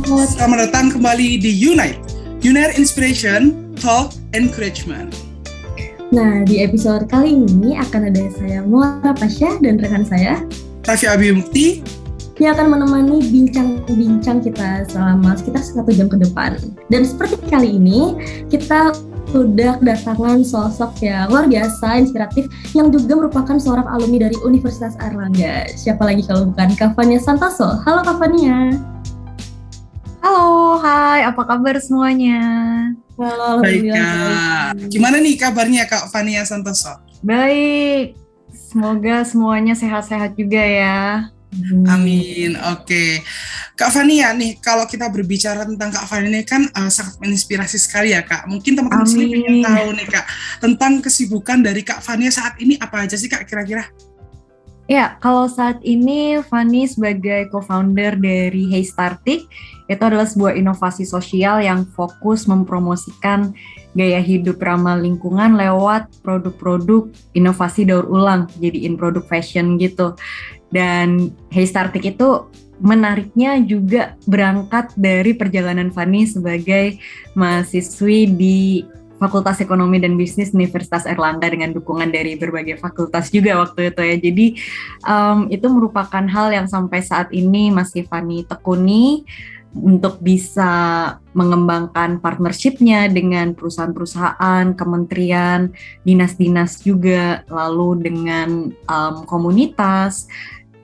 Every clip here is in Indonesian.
Selamat datang kembali di Unite Inspiration, Talk, Encouragement. Nah, di episode kali ini akan ada saya Muara Pasha dan rekan saya Raffi Abimukti yang akan menemani bincang-bincang kita selama sekitar 1 jam ke depan. Dan seperti kali ini, kita sudah kedatangan sosok yang luar biasa, inspiratif, yang juga merupakan seorang alumni dari Universitas Airlangga. Siapa lagi kalau bukan Kak Fania Santoso. Halo Kak Fania. Halo, hai, apa kabar semuanya? Halo, Baik, Kak. Gimana nih kabarnya Kak Fania Santoso? Baik, semoga semuanya sehat-sehat juga ya. Amin. Oke. Kak Fania nih, kalau kita berbicara tentang Kak Fania ini kan sangat menginspirasi sekali ya Kak. Mungkin teman-teman sini ingin tahu nih Kak, tentang kesibukan dari Kak Fania saat ini apa aja sih Kak kira-kira? Ya, kalau saat ini Fani sebagai co-founder dari Heystartik, itu adalah sebuah inovasi sosial yang fokus mempromosikan gaya hidup ramah lingkungan lewat produk-produk inovasi daur ulang, jadiin produk fashion gitu. Dan Heystartik itu menariknya juga berangkat dari perjalanan Fani sebagai mahasiswi di Fakultas Ekonomi dan Bisnis Universitas Airlangga dengan dukungan dari berbagai fakultas juga waktu itu ya. Jadi itu merupakan hal yang sampai saat ini masih Fani tekuni untuk bisa mengembangkan partnership-nya dengan perusahaan-perusahaan, kementerian, dinas-dinas juga, lalu dengan komunitas.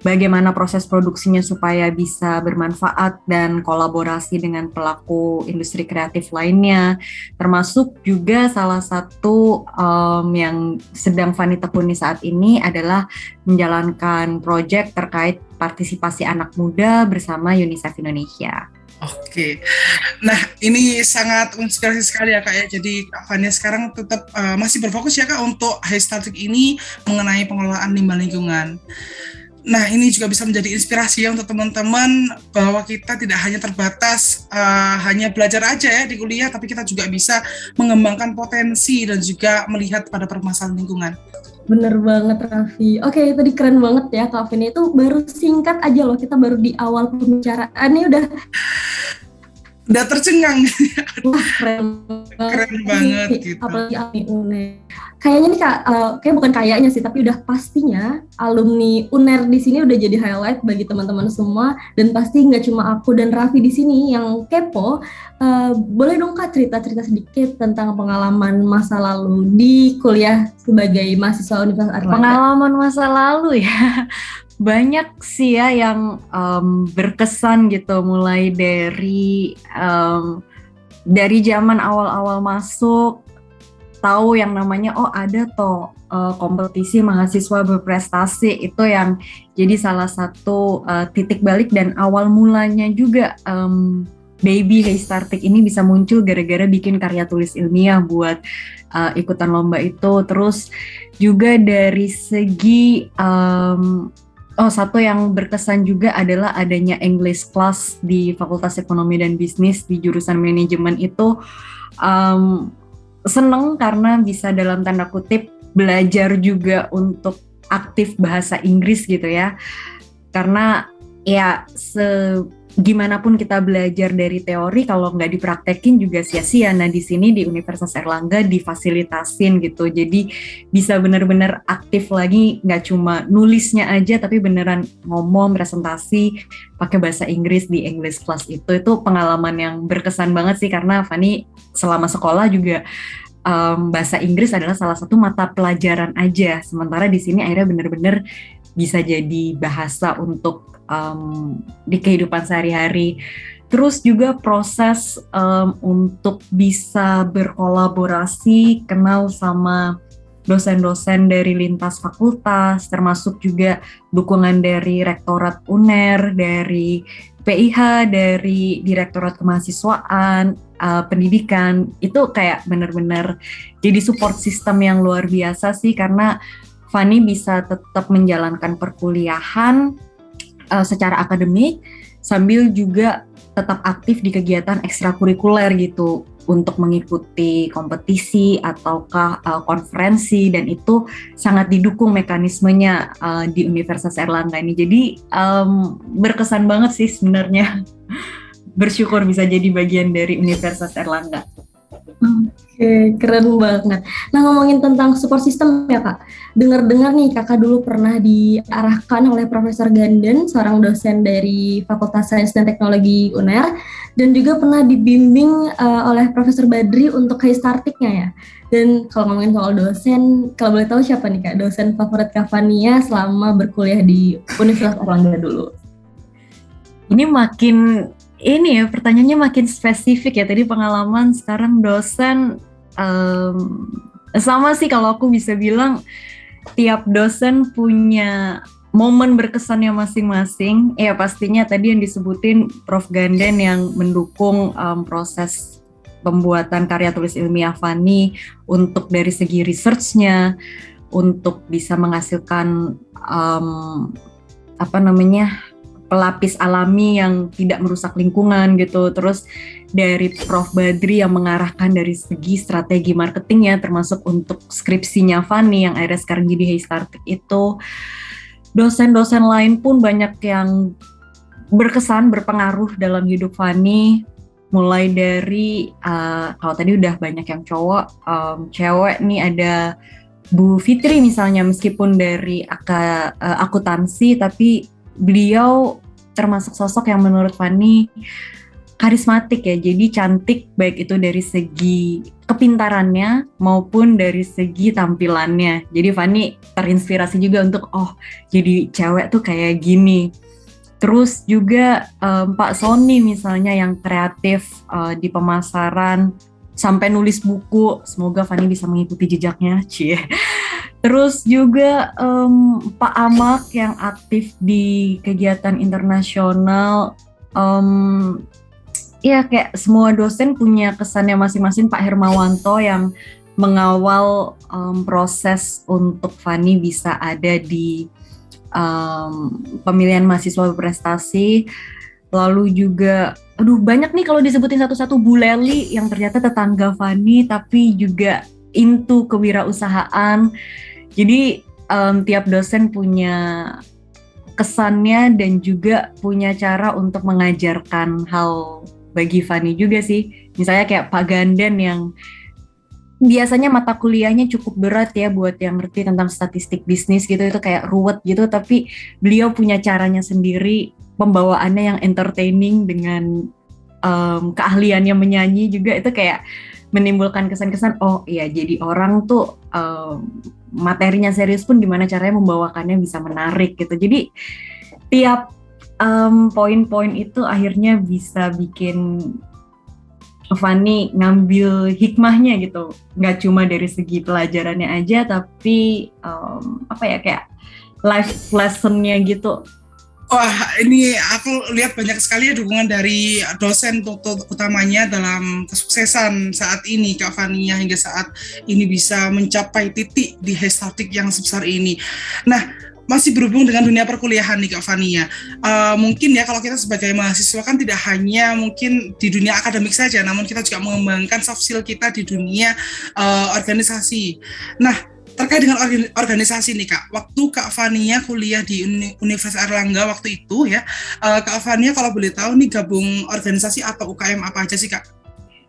Bagaimana proses produksinya supaya bisa bermanfaat dan kolaborasi dengan pelaku industri kreatif lainnya, termasuk juga salah satu yang sedang Fani tekuni saat ini adalah menjalankan proyek terkait partisipasi anak muda bersama UNICEF Indonesia. Oke, nah ini sangat inspirasi sekali ya Kak ya. Jadi Kak Fania sekarang tetap masih berfokus ya Kak untuk Heystartik ini mengenai pengelolaan limbah lingkungan. Nah, ini juga bisa menjadi inspirasi ya untuk teman-teman bahwa kita tidak hanya terbatas hanya belajar aja ya di kuliah, tapi kita juga bisa mengembangkan potensi dan juga melihat pada permasalahan lingkungan. Bener banget Raffi. Oke, tadi keren banget ya Kak Vini. Itu baru singkat aja loh, kita baru di awal pembicaraan ini udah tercengang. Wah, keren banget gitu. Apalagi alumni UNER. Kayaknya nih Kak, kayak bukan kayaknya sih, tapi udah pastinya alumni UNER di sini udah jadi highlight bagi teman-teman semua, dan pasti nggak cuma aku dan Raffi di sini yang kepo. Boleh dong Kak cerita-cerita sedikit tentang pengalaman masa lalu di kuliah sebagai mahasiswa Universitas Airlangga. Pengalaman masa lalu ya. Banyak sih ya yang berkesan gitu, mulai dari zaman awal-awal masuk, tahu yang namanya ada toh kompetisi mahasiswa berprestasi, itu yang jadi salah satu titik balik dan awal mulanya juga baby Heystartik ini bisa muncul gara-gara bikin karya tulis ilmiah buat ikutan lomba itu. Terus juga dari segi satu yang berkesan juga adalah adanya English class di Fakultas Ekonomi dan Bisnis di jurusan manajemen itu. Seneng karena bisa dalam tanda kutip belajar juga untuk aktif bahasa Inggris gitu ya. Karena ya gimana pun kita belajar dari teori, kalau nggak dipraktekin juga sia-sia. Nah di sini di Universitas Airlangga difasilitasin gitu, jadi bisa benar-benar aktif lagi, nggak cuma nulisnya aja, tapi beneran ngomong presentasi pakai bahasa Inggris di English class itu pengalaman yang berkesan banget sih, karena Fani selama sekolah juga bahasa Inggris adalah salah satu mata pelajaran aja, sementara di sini akhirnya benar-benar bisa jadi bahasa untuk di kehidupan sehari-hari. Terus juga proses untuk bisa berkolaborasi, kenal sama dosen-dosen dari lintas fakultas, termasuk juga dukungan dari Rektorat UNER, dari PIH, dari Direktorat Kemahasiswaan, Pendidikan, itu kayak benar-benar jadi support system yang luar biasa sih, karena Fani bisa tetap menjalankan perkuliahan secara akademik sambil juga tetap aktif di kegiatan ekstrakurikuler gitu, untuk mengikuti kompetisi ataukah konferensi, dan itu sangat didukung mekanismenya di Universitas Airlangga ini. Jadi berkesan banget sih sebenarnya. bersyukur bisa jadi bagian dari Universitas Erlangga. Oke, keren banget. Nah, ngomongin tentang support system ya Kak, dengar-dengar nih Kakak dulu pernah diarahkan oleh Profesor Ganden, seorang dosen dari Fakultas Sains dan Teknologi UNER, dan juga pernah dibimbing oleh Profesor Badri untuk case starting-nya ya. Dan kalau ngomongin soal dosen, kalau boleh tahu siapa nih Kak, dosen favorit Kak Fania selama berkuliah di Universitas Erlangga dulu? Ini ya pertanyaannya makin spesifik ya. Tadi pengalaman, sekarang dosen. Sama sih kalau aku bisa bilang tiap dosen punya momen berkesannya masing-masing. Ya pastinya tadi yang disebutin Prof. Ganden yang mendukung proses pembuatan karya tulis ilmiah Fani untuk dari segi research-nya, untuk bisa menghasilkan pelapis alami yang tidak merusak lingkungan gitu. Terus dari Prof. Badri yang mengarahkan dari segi strategi marketingnya, termasuk untuk skripsinya Fani yang akhirnya sekarang jadi Heystartik itu. Dosen-dosen lain pun banyak yang berkesan, berpengaruh dalam hidup Fani. Mulai dari, kalau tadi udah banyak yang cowok, cewek nih ada Bu Fitri misalnya, meskipun dari akuntansi, tapi beliau termasuk sosok yang menurut Fani karismatik ya, jadi cantik baik itu dari segi kepintarannya maupun dari segi tampilannya. Jadi Fani terinspirasi juga untuk jadi cewek tuh kayak gini. Terus juga Pak Sony misalnya yang kreatif di pemasaran sampai nulis buku, semoga Fani bisa mengikuti jejaknya, cie. Terus juga Pak Amak yang aktif di kegiatan internasional. Ya kayak semua dosen punya kesannya masing-masing. Pak Hermawanto yang mengawal proses untuk Fani bisa ada di pemilihan mahasiswa berprestasi. Lalu juga, banyak nih kalau disebutin satu-satu. Bu Leli yang ternyata tetangga Fani tapi juga into kewirausahaan. Jadi tiap dosen punya kesannya dan juga punya cara untuk mengajarkan hal bagi Fani juga sih. Misalnya kayak Pak Ganden yang biasanya mata kuliahnya cukup berat ya buat yang ngerti tentang statistik bisnis gitu, itu kayak ruwet gitu, tapi beliau punya caranya sendiri, pembawaannya yang entertaining dengan keahliannya menyanyi juga, itu kayak menimbulkan kesan-kesan, jadi orang tuh materinya serius pun gimana caranya membawakannya bisa menarik gitu. Jadi tiap poin-poin itu akhirnya bisa bikin Fani ngambil hikmahnya gitu, nggak cuma dari segi pelajarannya aja, tapi kayak life lessonnya gitu. Wah, ini aku lihat banyak sekali ya dukungan dari dosen utamanya dalam kesuksesan saat ini Kak Fania hingga saat ini bisa mencapai titik di Heystartik yang sebesar ini. Nah, masih berhubung dengan dunia perkuliahan nih Kak Fania. Mungkin ya kalau kita sebagai mahasiswa kan tidak hanya mungkin di dunia akademik saja, namun kita juga mengembangkan soft skill kita di dunia organisasi. Nah, terkait dengan organisasi nih Kak, waktu Kak Fania kuliah di Universitas Erlangga waktu itu ya, Kak Fania kalau boleh tahu nih gabung organisasi atau UKM apa aja sih Kak?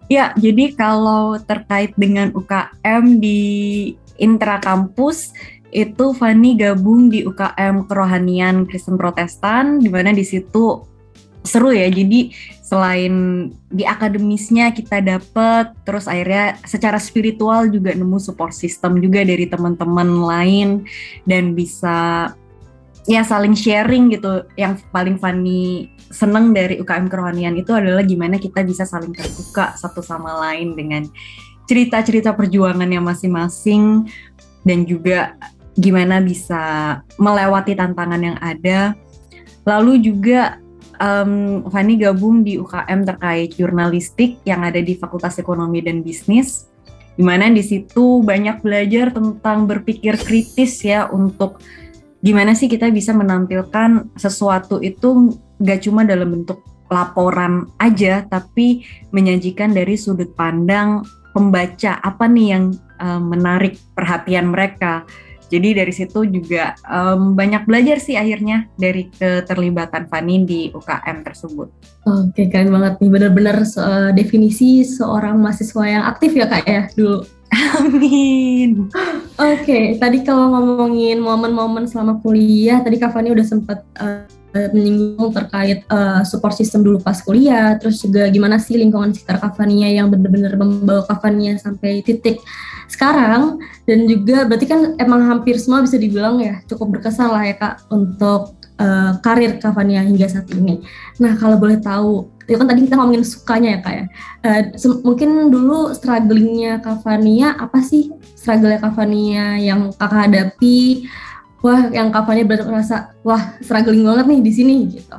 Ya, jadi kalau terkait dengan UKM di intrakampus, itu Fani gabung di UKM Kerohanian Kristen Protestan, di mana di situ seru ya. Jadi selain di akademisnya kita dapet, terus akhirnya secara spiritual juga nemu support system juga dari teman-teman lain dan bisa ya saling sharing gitu. Yang paling Fani seneng dari UKM Kerohanian itu adalah gimana kita bisa saling terbuka satu sama lain dengan cerita-cerita perjuangannya masing-masing dan juga gimana bisa melewati tantangan yang ada. Lalu juga Fani gabung di UKM terkait jurnalistik yang ada di Fakultas Ekonomi dan Bisnis, di mana di situ banyak belajar tentang berpikir kritis ya, untuk gimana sih kita bisa menampilkan sesuatu itu gak cuma dalam bentuk laporan aja, tapi menyajikan dari sudut pandang pembaca, apa nih yang menarik perhatian mereka. Jadi dari situ juga banyak belajar sih akhirnya dari keterlibatan Fani di UKM tersebut. Oke, keren banget nih. Benar-benar definisi seorang mahasiswa yang aktif ya Kak ya dulu. Amin. Oke, tadi kalau ngomongin momen-momen selama kuliah, tadi Kak Fani udah sempat menyinggung terkait support system dulu pas kuliah, terus juga gimana sih lingkungan sekitar Kak Fania yang benar-benar membawa Kak Fania sampai titik sekarang, dan juga berarti kan emang hampir semua bisa dibilang ya cukup berkesan lah ya Kak untuk karir Kak Fania hingga saat ini. Nah, kalau boleh tahu, itu kan tadi kita ngomongin sukanya ya Kak ya. Mungkin dulu strugglingnya Kak Fania apa sih? Struggle-nya Kak Fania yang Kakak hadapi? Wah, yang Kak Fania berasa, wah struggling banget nih di sini gitu.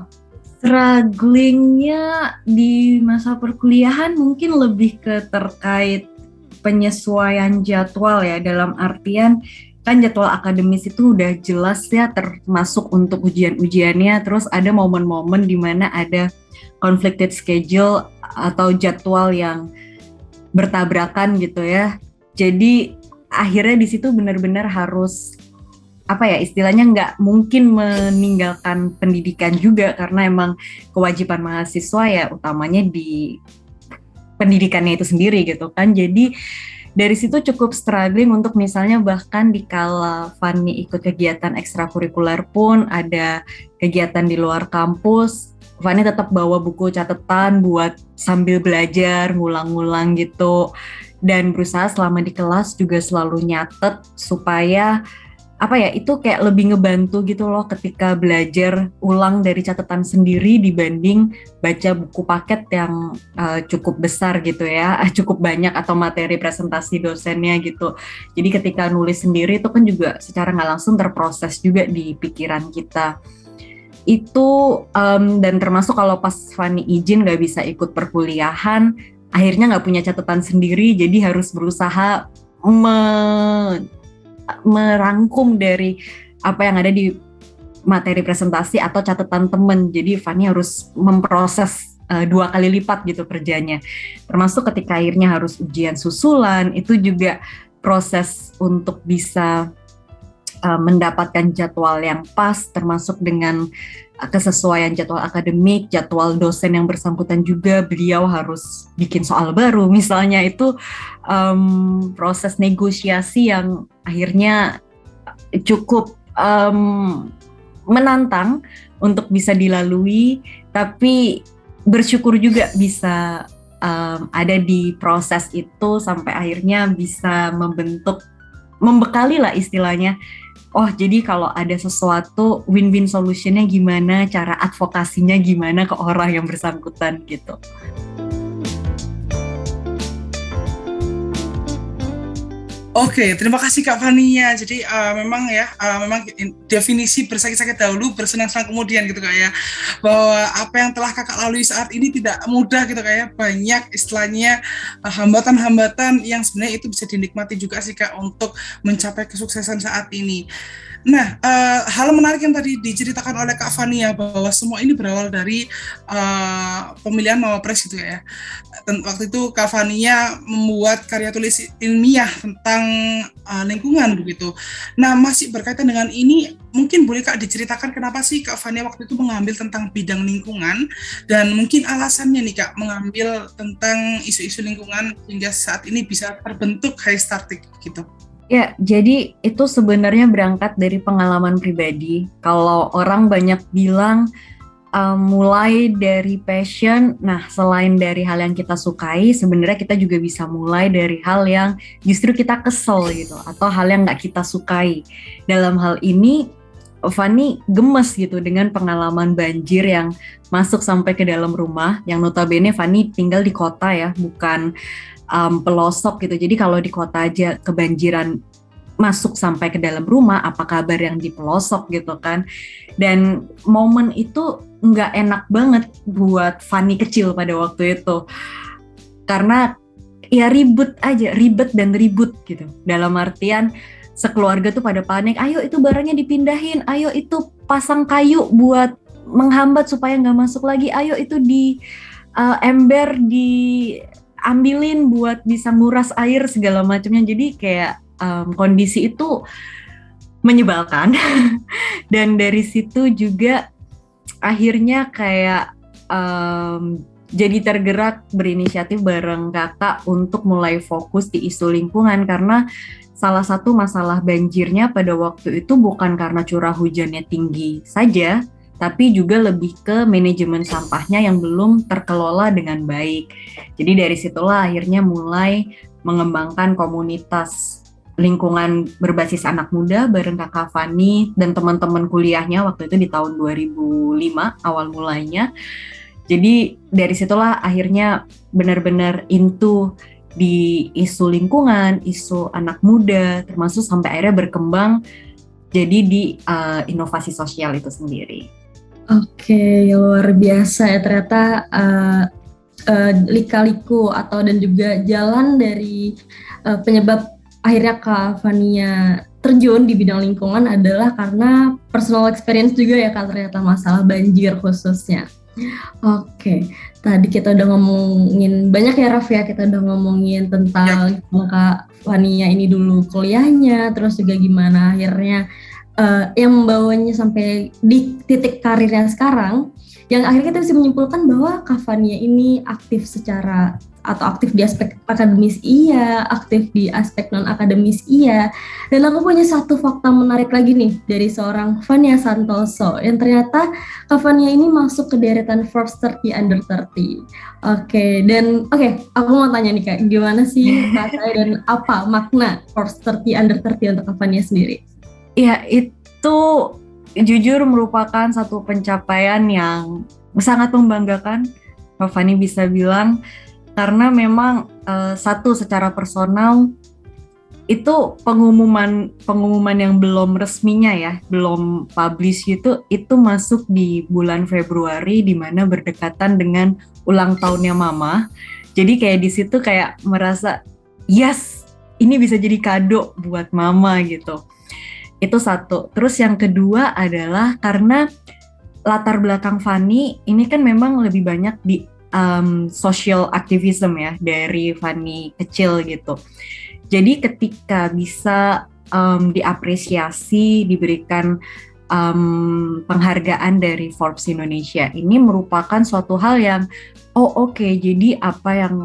Strugglingnya di masa perkuliahan mungkin lebih ke terkait penyesuaian jadwal ya, dalam artian kan jadwal akademis itu udah jelas ya, termasuk untuk ujian-ujiannya, terus ada momen-momen di mana ada conflicted schedule atau jadwal yang bertabrakan gitu ya. Jadi akhirnya di situ benar-benar harus istilahnya nggak mungkin meninggalkan pendidikan juga, karena emang kewajiban mahasiswa ya utamanya di pendidikannya itu sendiri gitu kan. Jadi dari situ cukup struggling untuk misalnya bahkan dikala Fani ikut kegiatan ekstrakurikuler pun ada kegiatan di luar kampus, Fani tetap bawa buku catatan buat sambil belajar, ngulang-ngulang gitu, dan berusaha selama di kelas juga selalu nyatet supaya itu kayak lebih ngebantu gitu loh ketika belajar ulang dari catatan sendiri dibanding baca buku paket yang cukup besar gitu ya, cukup banyak, atau materi presentasi dosennya gitu. Jadi ketika nulis sendiri itu kan juga secara nggak langsung terproses juga di pikiran kita. Itu dan termasuk kalau pas Fani izin nggak bisa ikut perkuliahan, akhirnya nggak punya catatan sendiri, jadi harus berusaha merangkum dari apa yang ada di materi presentasi atau catatan temen. Jadi Fani harus memproses 2 kali lipat gitu kerjanya. Termasuk ketika akhirnya harus ujian susulan, itu juga proses untuk bisa mendapatkan jadwal yang pas, termasuk dengan kesesuaian jadwal akademik, jadwal dosen yang bersangkutan juga, beliau harus bikin soal baru misalnya. Itu proses negosiasi yang akhirnya cukup menantang untuk bisa dilalui, tapi bersyukur juga bisa ada di proses itu sampai akhirnya bisa membekali lah istilahnya. Oh, jadi kalau ada sesuatu win-win solutionnya gimana, cara advokasinya gimana ke orang yang bersangkutan gitu. Oke, terima kasih Kak Fania. Jadi memang definisi bersakit-sakit dahulu, bersenang-senang kemudian gitu Kak ya. Bahwa apa yang telah Kakak lalui saat ini tidak mudah gitu Kak ya. Banyak istilahnya hambatan-hambatan yang sebenarnya itu bisa dinikmati juga sih Kak untuk mencapai kesuksesan saat ini. Nah, hal menarik yang tadi diceritakan oleh Kak Fania bahwa semua ini berawal dari pemilihan Mawapres gitu ya. Waktu itu Kak Fania membuat karya tulis ilmiah tentang lingkungan begitu. Nah, masih berkaitan dengan ini, mungkin boleh Kak diceritakan kenapa sih Kak Fania waktu itu mengambil tentang bidang lingkungan, dan mungkin alasannya nih Kak mengambil tentang isu-isu lingkungan hingga saat ini bisa terbentuk Haystartic gitu. Ya, jadi itu sebenarnya berangkat dari pengalaman pribadi. Kalau orang banyak bilang mulai dari passion, nah selain dari hal yang kita sukai, sebenarnya kita juga bisa mulai dari hal yang justru kita kesel gitu, atau hal yang nggak kita sukai. Dalam hal ini, Fani gemes gitu dengan pengalaman banjir yang masuk sampai ke dalam rumah, yang notabene Fani tinggal di kota ya, bukan pelosok gitu. Jadi kalau di kota aja kebanjiran masuk sampai ke dalam rumah, apa kabar yang di pelosok gitu kan. Dan momen itu nggak enak banget buat Fani kecil pada waktu itu, karena ya ribet dan ribut gitu. Dalam artian sekeluarga tuh pada panik, ayo itu barangnya dipindahin, ayo itu pasang kayu buat menghambat supaya nggak masuk lagi, ayo itu di ember diambilin buat bisa nguras air segala macamnya. Jadi kayak kondisi itu menyebalkan. Dan dari situ juga akhirnya kayak jadi tergerak berinisiatif bareng kakak untuk mulai fokus di isu lingkungan, karena salah satu masalah banjirnya pada waktu itu bukan karena curah hujannya tinggi saja, tapi juga lebih ke manajemen sampahnya yang belum terkelola dengan baik. Jadi dari situlah akhirnya mulai mengembangkan komunitas lingkungan berbasis anak muda bareng Kakak Fani dan teman-teman kuliahnya waktu itu di tahun 2005 awal mulainya. Jadi dari situlah akhirnya benar-benar into di isu lingkungan, isu anak muda, termasuk sampai akhirnya berkembang jadi di inovasi sosial itu sendiri. Oke, luar biasa ya ternyata lika-liku atau dan juga jalan dari penyebab akhirnya Kak Fania terjun di bidang lingkungan adalah karena personal experience juga ya Kak, ternyata masalah banjir khususnya. Oke, tadi kita udah ngomongin banyak ya Raf ya, kita udah ngomongin tentang Kak Fania ini dulu kuliahnya, terus juga gimana akhirnya yang membawanya sampai di titik karirnya sekarang, yang akhirnya kita bisa menyimpulkan bahwa Kak Fania ini aktif secara atau aktif di aspek akademis iya, aktif di aspek non-akademis iya. Dan aku punya satu fakta menarik lagi nih dari seorang Fania Santoso, yang ternyata Kak Fania ini masuk ke deretan Forbes 30 Under 30. Oke, aku mau tanya nih Kak, gimana sih Kak saya dan apa makna Forbes 30 Under 30 untuk Kak Fania sendiri? Ya, itu jujur merupakan satu pencapaian yang sangat membanggakan, Kak Fani bisa bilang, karena memang satu secara personal itu pengumuman yang belum resminya ya, belum publish gitu, itu masuk di bulan Februari di mana berdekatan dengan ulang tahunnya Mama. Jadi kayak di situ kayak merasa yes, ini bisa jadi kado buat Mama gitu. Itu satu. Terus yang kedua adalah karena latar belakang Fani ini kan memang lebih banyak di social activism ya dari Fani kecil gitu. Jadi ketika bisa diapresiasi, diberikan penghargaan dari Forbes Indonesia, ini merupakan suatu hal yang jadi apa yang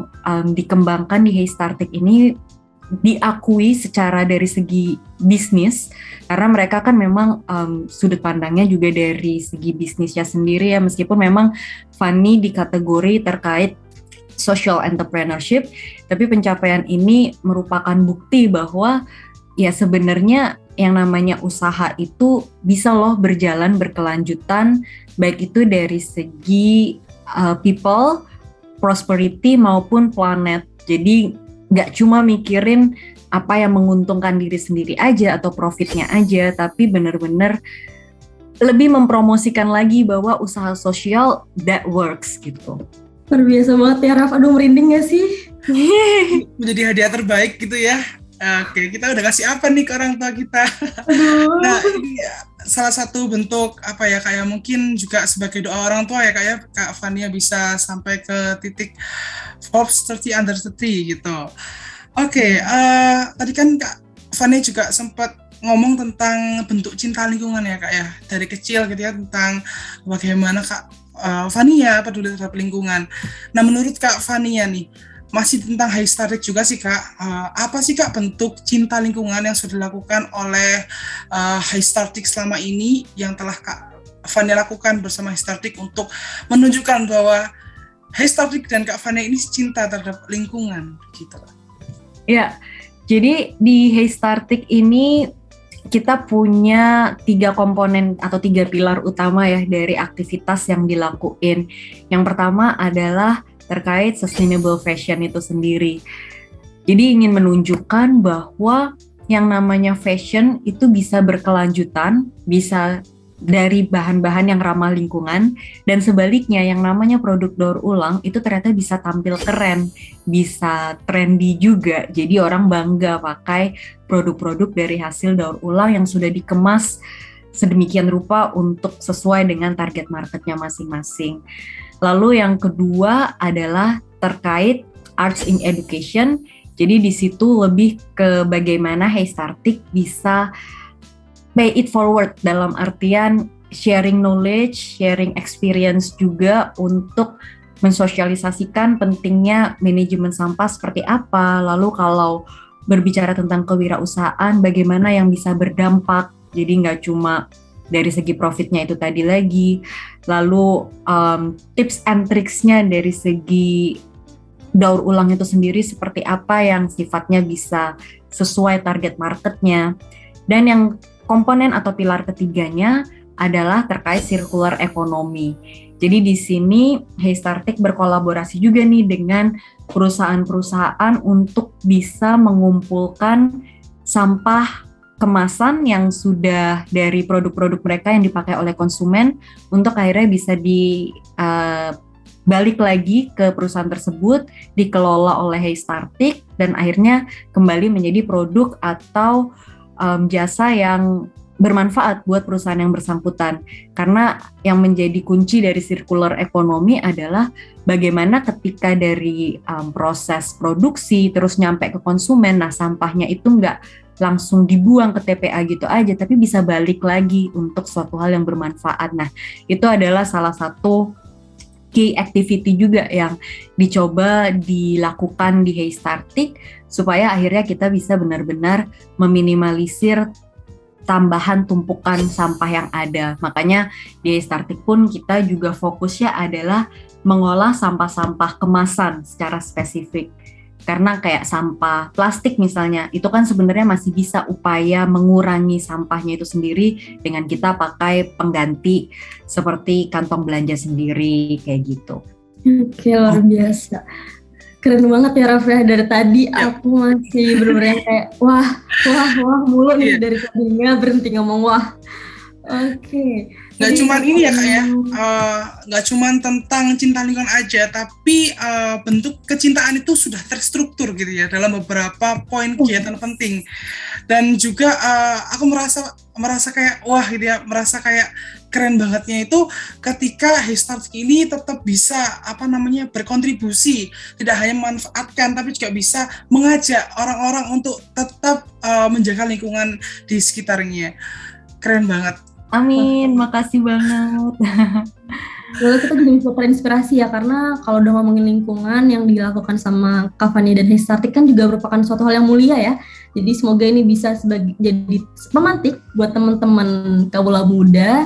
dikembangkan di Heystartik ini diakui secara dari segi bisnis, karena mereka kan memang sudut pandangnya juga dari segi bisnisnya sendiri ya, meskipun memang Fani di kategori terkait social entrepreneurship, tapi pencapaian ini merupakan bukti bahwa ya sebenarnya yang namanya usaha itu bisa loh berjalan berkelanjutan, baik itu dari segi people, prosperity maupun planet. Jadi nggak cuma mikirin apa yang menguntungkan diri sendiri aja atau profitnya aja, tapi benar-benar lebih mempromosikan lagi bahwa usaha sosial that works gitu. Luar biasa banget ya Raf, aduh merinding gak sih? Menjadi hadiah terbaik gitu ya. Oke, kita udah kasih apa nih ke orang tua kita? Nah, ini salah satu bentuk apa ya, kayak mungkin juga sebagai doa orang tua ya Kak ya, Kak Fania bisa sampai ke titik Forbes 30 Under 30 gitu. Oke, tadi kan Kak Fania juga sempat ngomong tentang bentuk cinta lingkungan ya Kak ya, dari kecil gitu ya, tentang bagaimana Kak Fania peduli terhadap lingkungan. Nah, menurut Kak Fania nih, masih tentang Heystartik juga sih Kak, apa sih Kak bentuk cinta lingkungan yang sudah dilakukan oleh Heystartik selama ini, yang telah Kak Fania lakukan bersama Heystartik untuk menunjukkan bahwa Heystartik dan Kak Fania ini cinta terhadap lingkungan gitu. Ya, jadi di Heystartik ini kita punya 3 komponen atau 3 pilar utama ya dari aktivitas yang dilakuin. Yang pertama adalah terkait sustainable fashion itu sendiri. Jadi ingin menunjukkan bahwa yang namanya fashion itu bisa berkelanjutan, bisa dari bahan-bahan yang ramah lingkungan, dan sebaliknya yang namanya produk daur ulang itu ternyata bisa tampil keren, bisa trendy juga. Jadi orang bangga pakai produk-produk dari hasil daur ulang yang sudah dikemas sedemikian rupa untuk sesuai dengan target marketnya masing-masing. Lalu yang kedua adalah terkait arts in education. Jadi di situ lebih ke bagaimana Heystartik bisa pay it forward dalam artian sharing knowledge, sharing experience juga untuk mensosialisasikan pentingnya manajemen sampah seperti apa. Lalu kalau berbicara tentang kewirausahaan, bagaimana yang bisa berdampak. Jadi nggak cuma dari segi profitnya itu tadi lagi. Lalu tips and tricksnya dari segi daur ulang itu sendiri seperti apa yang sifatnya bisa sesuai target marketnya. Dan yang komponen atau pilar ketiganya adalah terkait circular economy. Jadi di sini Heystartik berkolaborasi juga nih dengan perusahaan-perusahaan untuk bisa mengumpulkan sampah kemasan yang sudah dari produk-produk mereka yang dipakai oleh konsumen untuk akhirnya bisa balik lagi ke perusahaan tersebut, dikelola oleh Heystartik dan akhirnya kembali menjadi produk atau jasa yang bermanfaat buat perusahaan yang bersangkutan. Karena yang menjadi kunci dari circular economy adalah bagaimana ketika dari proses produksi terus nyampe ke konsumen, nah sampahnya itu nggak langsung dibuang ke TPA gitu aja, tapi bisa balik lagi untuk suatu hal yang bermanfaat. Nah, itu adalah salah satu key activity juga yang dicoba dilakukan di Heystartik supaya akhirnya kita bisa benar-benar meminimalisir tambahan tumpukan sampah yang ada. Makanya di Heystartik pun kita juga fokusnya adalah mengolah sampah-sampah kemasan secara spesifik. Karena kayak sampah plastik misalnya, itu kan sebenarnya masih bisa upaya mengurangi sampahnya itu sendiri dengan kita pakai pengganti seperti kantong belanja sendiri, kayak gitu. Oke, luar biasa. Keren banget ya Raf ya, dari tadi aku masih bener-bener kayak wah mulu nih dari tadi nggak berhenti ngomong wah. Oke. Nggak cuman ini ya Kak ya, nggak cuman tentang cinta lingkungan aja, tapi bentuk kecintaan itu sudah terstruktur gitu ya dalam beberapa poin kegiatan penting. Dan juga aku merasa kayak wah gitu ya, merasa kayak keren bangetnya itu ketika Heystartik ini tetap bisa berkontribusi, tidak hanya memanfaatkan tapi juga bisa mengajak orang-orang untuk tetap menjaga lingkungan di sekitarnya. Keren banget. Amin, makasih banget. Lalu kita juga bisa terinspirasi ya, karena kalau udah ngomongin lingkungan yang dilakukan sama Kak Fani dan Heystartik kan juga merupakan suatu hal yang mulia ya. Jadi semoga ini bisa jadi pemantik buat teman-teman kaula muda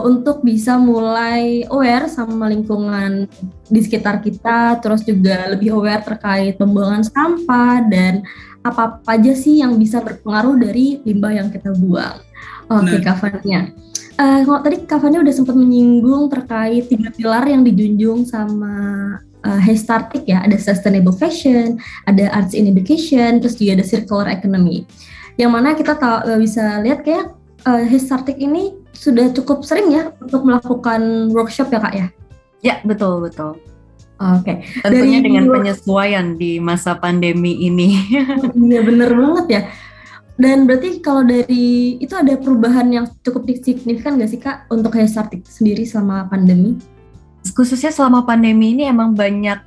untuk bisa mulai aware sama lingkungan di sekitar kita, terus juga lebih aware terkait pembuangan sampah dan apa aja sih yang bisa berpengaruh dari limbah yang kita buang. Oke, Kak Fania. Kalau tadi Kak Fania udah sempat menyinggung terkait 3 pilar yang dijunjung sama Heystartik ya, ada sustainable fashion, ada arts in education, terus juga ada circular economy. Yang mana kita bisa lihat kayak Heystartik ini sudah cukup sering ya untuk melakukan workshop ya Kak ya? Ya, betul. Oke. Tentunya dengan penyesuaian di masa pandemi ini. Iya bener banget ya. Dan berarti kalau dari itu ada perubahan yang cukup signifikan nggak sih Kak untuk Heystartik sendiri selama pandemi? Khususnya selama pandemi ini emang banyak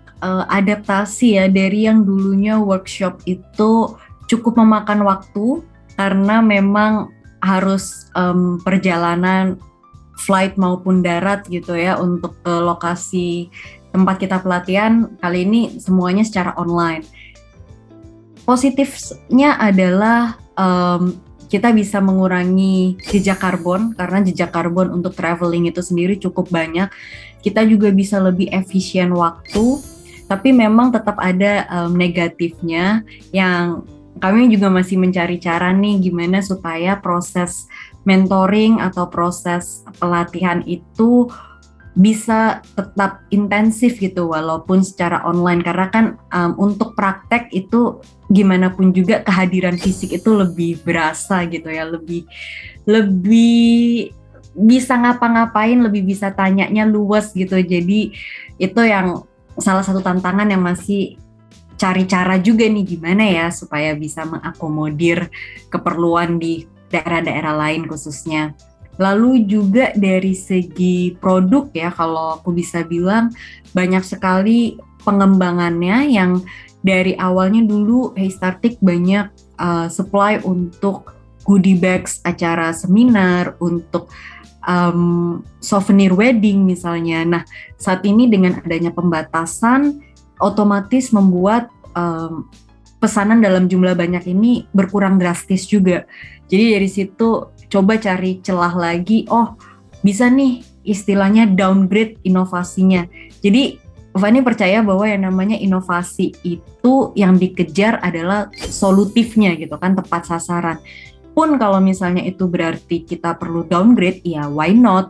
adaptasi ya, dari yang dulunya workshop itu cukup memakan waktu karena memang harus perjalanan flight maupun darat gitu ya untuk ke lokasi tempat kita pelatihan. Kali ini semuanya secara online. Positifnya adalah kita bisa mengurangi jejak karbon, karena jejak karbon untuk traveling itu sendiri cukup banyak. Kita juga bisa lebih efisien waktu, tapi memang tetap ada negatifnya yang kami juga masih mencari cara nih gimana supaya proses mentoring atau proses pelatihan itu bisa tetap intensif gitu walaupun secara online, karena kan untuk praktek itu gimana pun juga kehadiran fisik itu lebih berasa gitu ya, lebih bisa ngapa-ngapain, lebih bisa tanyanya luas gitu. Jadi itu yang salah satu tantangan yang masih cari cara juga nih gimana ya supaya bisa mengakomodir keperluan di daerah-daerah lain khususnya. Lalu juga dari segi produk ya, kalau aku bisa bilang banyak sekali pengembangannya yang dari awalnya dulu Heystartik banyak supply untuk goodie bags acara seminar, untuk souvenir wedding misalnya. Nah, saat ini dengan adanya pembatasan, otomatis membuat pesanan dalam jumlah banyak ini berkurang drastis juga. Jadi dari situ coba cari celah lagi, oh bisa nih istilahnya downgrade inovasinya. Jadi Fani percaya bahwa yang namanya inovasi itu yang dikejar adalah solutifnya gitu kan, tepat sasaran. Pun kalau misalnya itu berarti kita perlu downgrade, ya why not?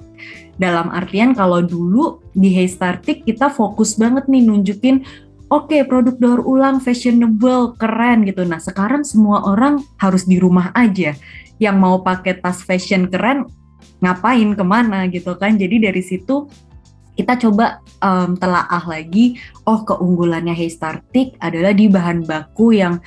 Dalam artian kalau dulu di Heystartik kita fokus banget nih nunjukin oke, produk daur ulang, fashionable, keren gitu. Nah sekarang semua orang harus di rumah aja. Yang mau pakai tas fashion keren, ngapain, kemana gitu kan. Jadi dari situ kita coba telaah lagi, oh keunggulannya Heystartik adalah di bahan baku yang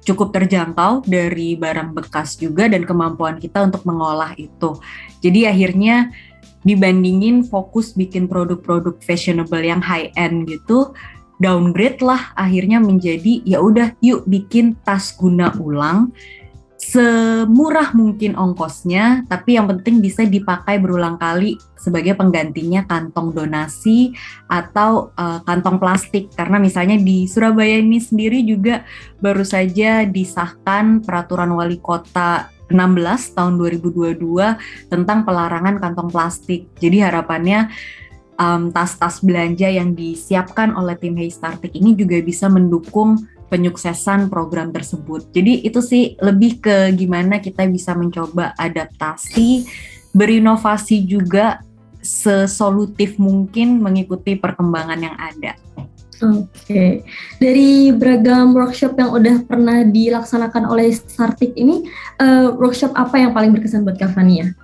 cukup terjangkau dari barang bekas juga dan kemampuan kita untuk mengolah itu. Jadi akhirnya dibandingin fokus bikin produk-produk fashionable yang high end gitu, downgrade lah akhirnya menjadi ya udah yuk bikin tas guna ulang semurah mungkin ongkosnya, tapi yang penting bisa dipakai berulang kali sebagai penggantinya kantong donasi atau kantong plastik. Karena misalnya di Surabaya ini sendiri juga baru saja disahkan peraturan wali kota 16 tahun 2022 tentang pelarangan kantong plastik. Jadi harapannya tas-tas belanja yang disiapkan oleh tim Heystartik ini juga bisa mendukung penyuksesan program tersebut. Jadi itu sih lebih ke gimana kita bisa mencoba adaptasi, berinovasi juga sesolutif mungkin mengikuti perkembangan yang ada. Oke. Dari beragam workshop yang udah pernah dilaksanakan oleh Heystartik ini, workshop apa yang paling berkesan buat Kak Fania?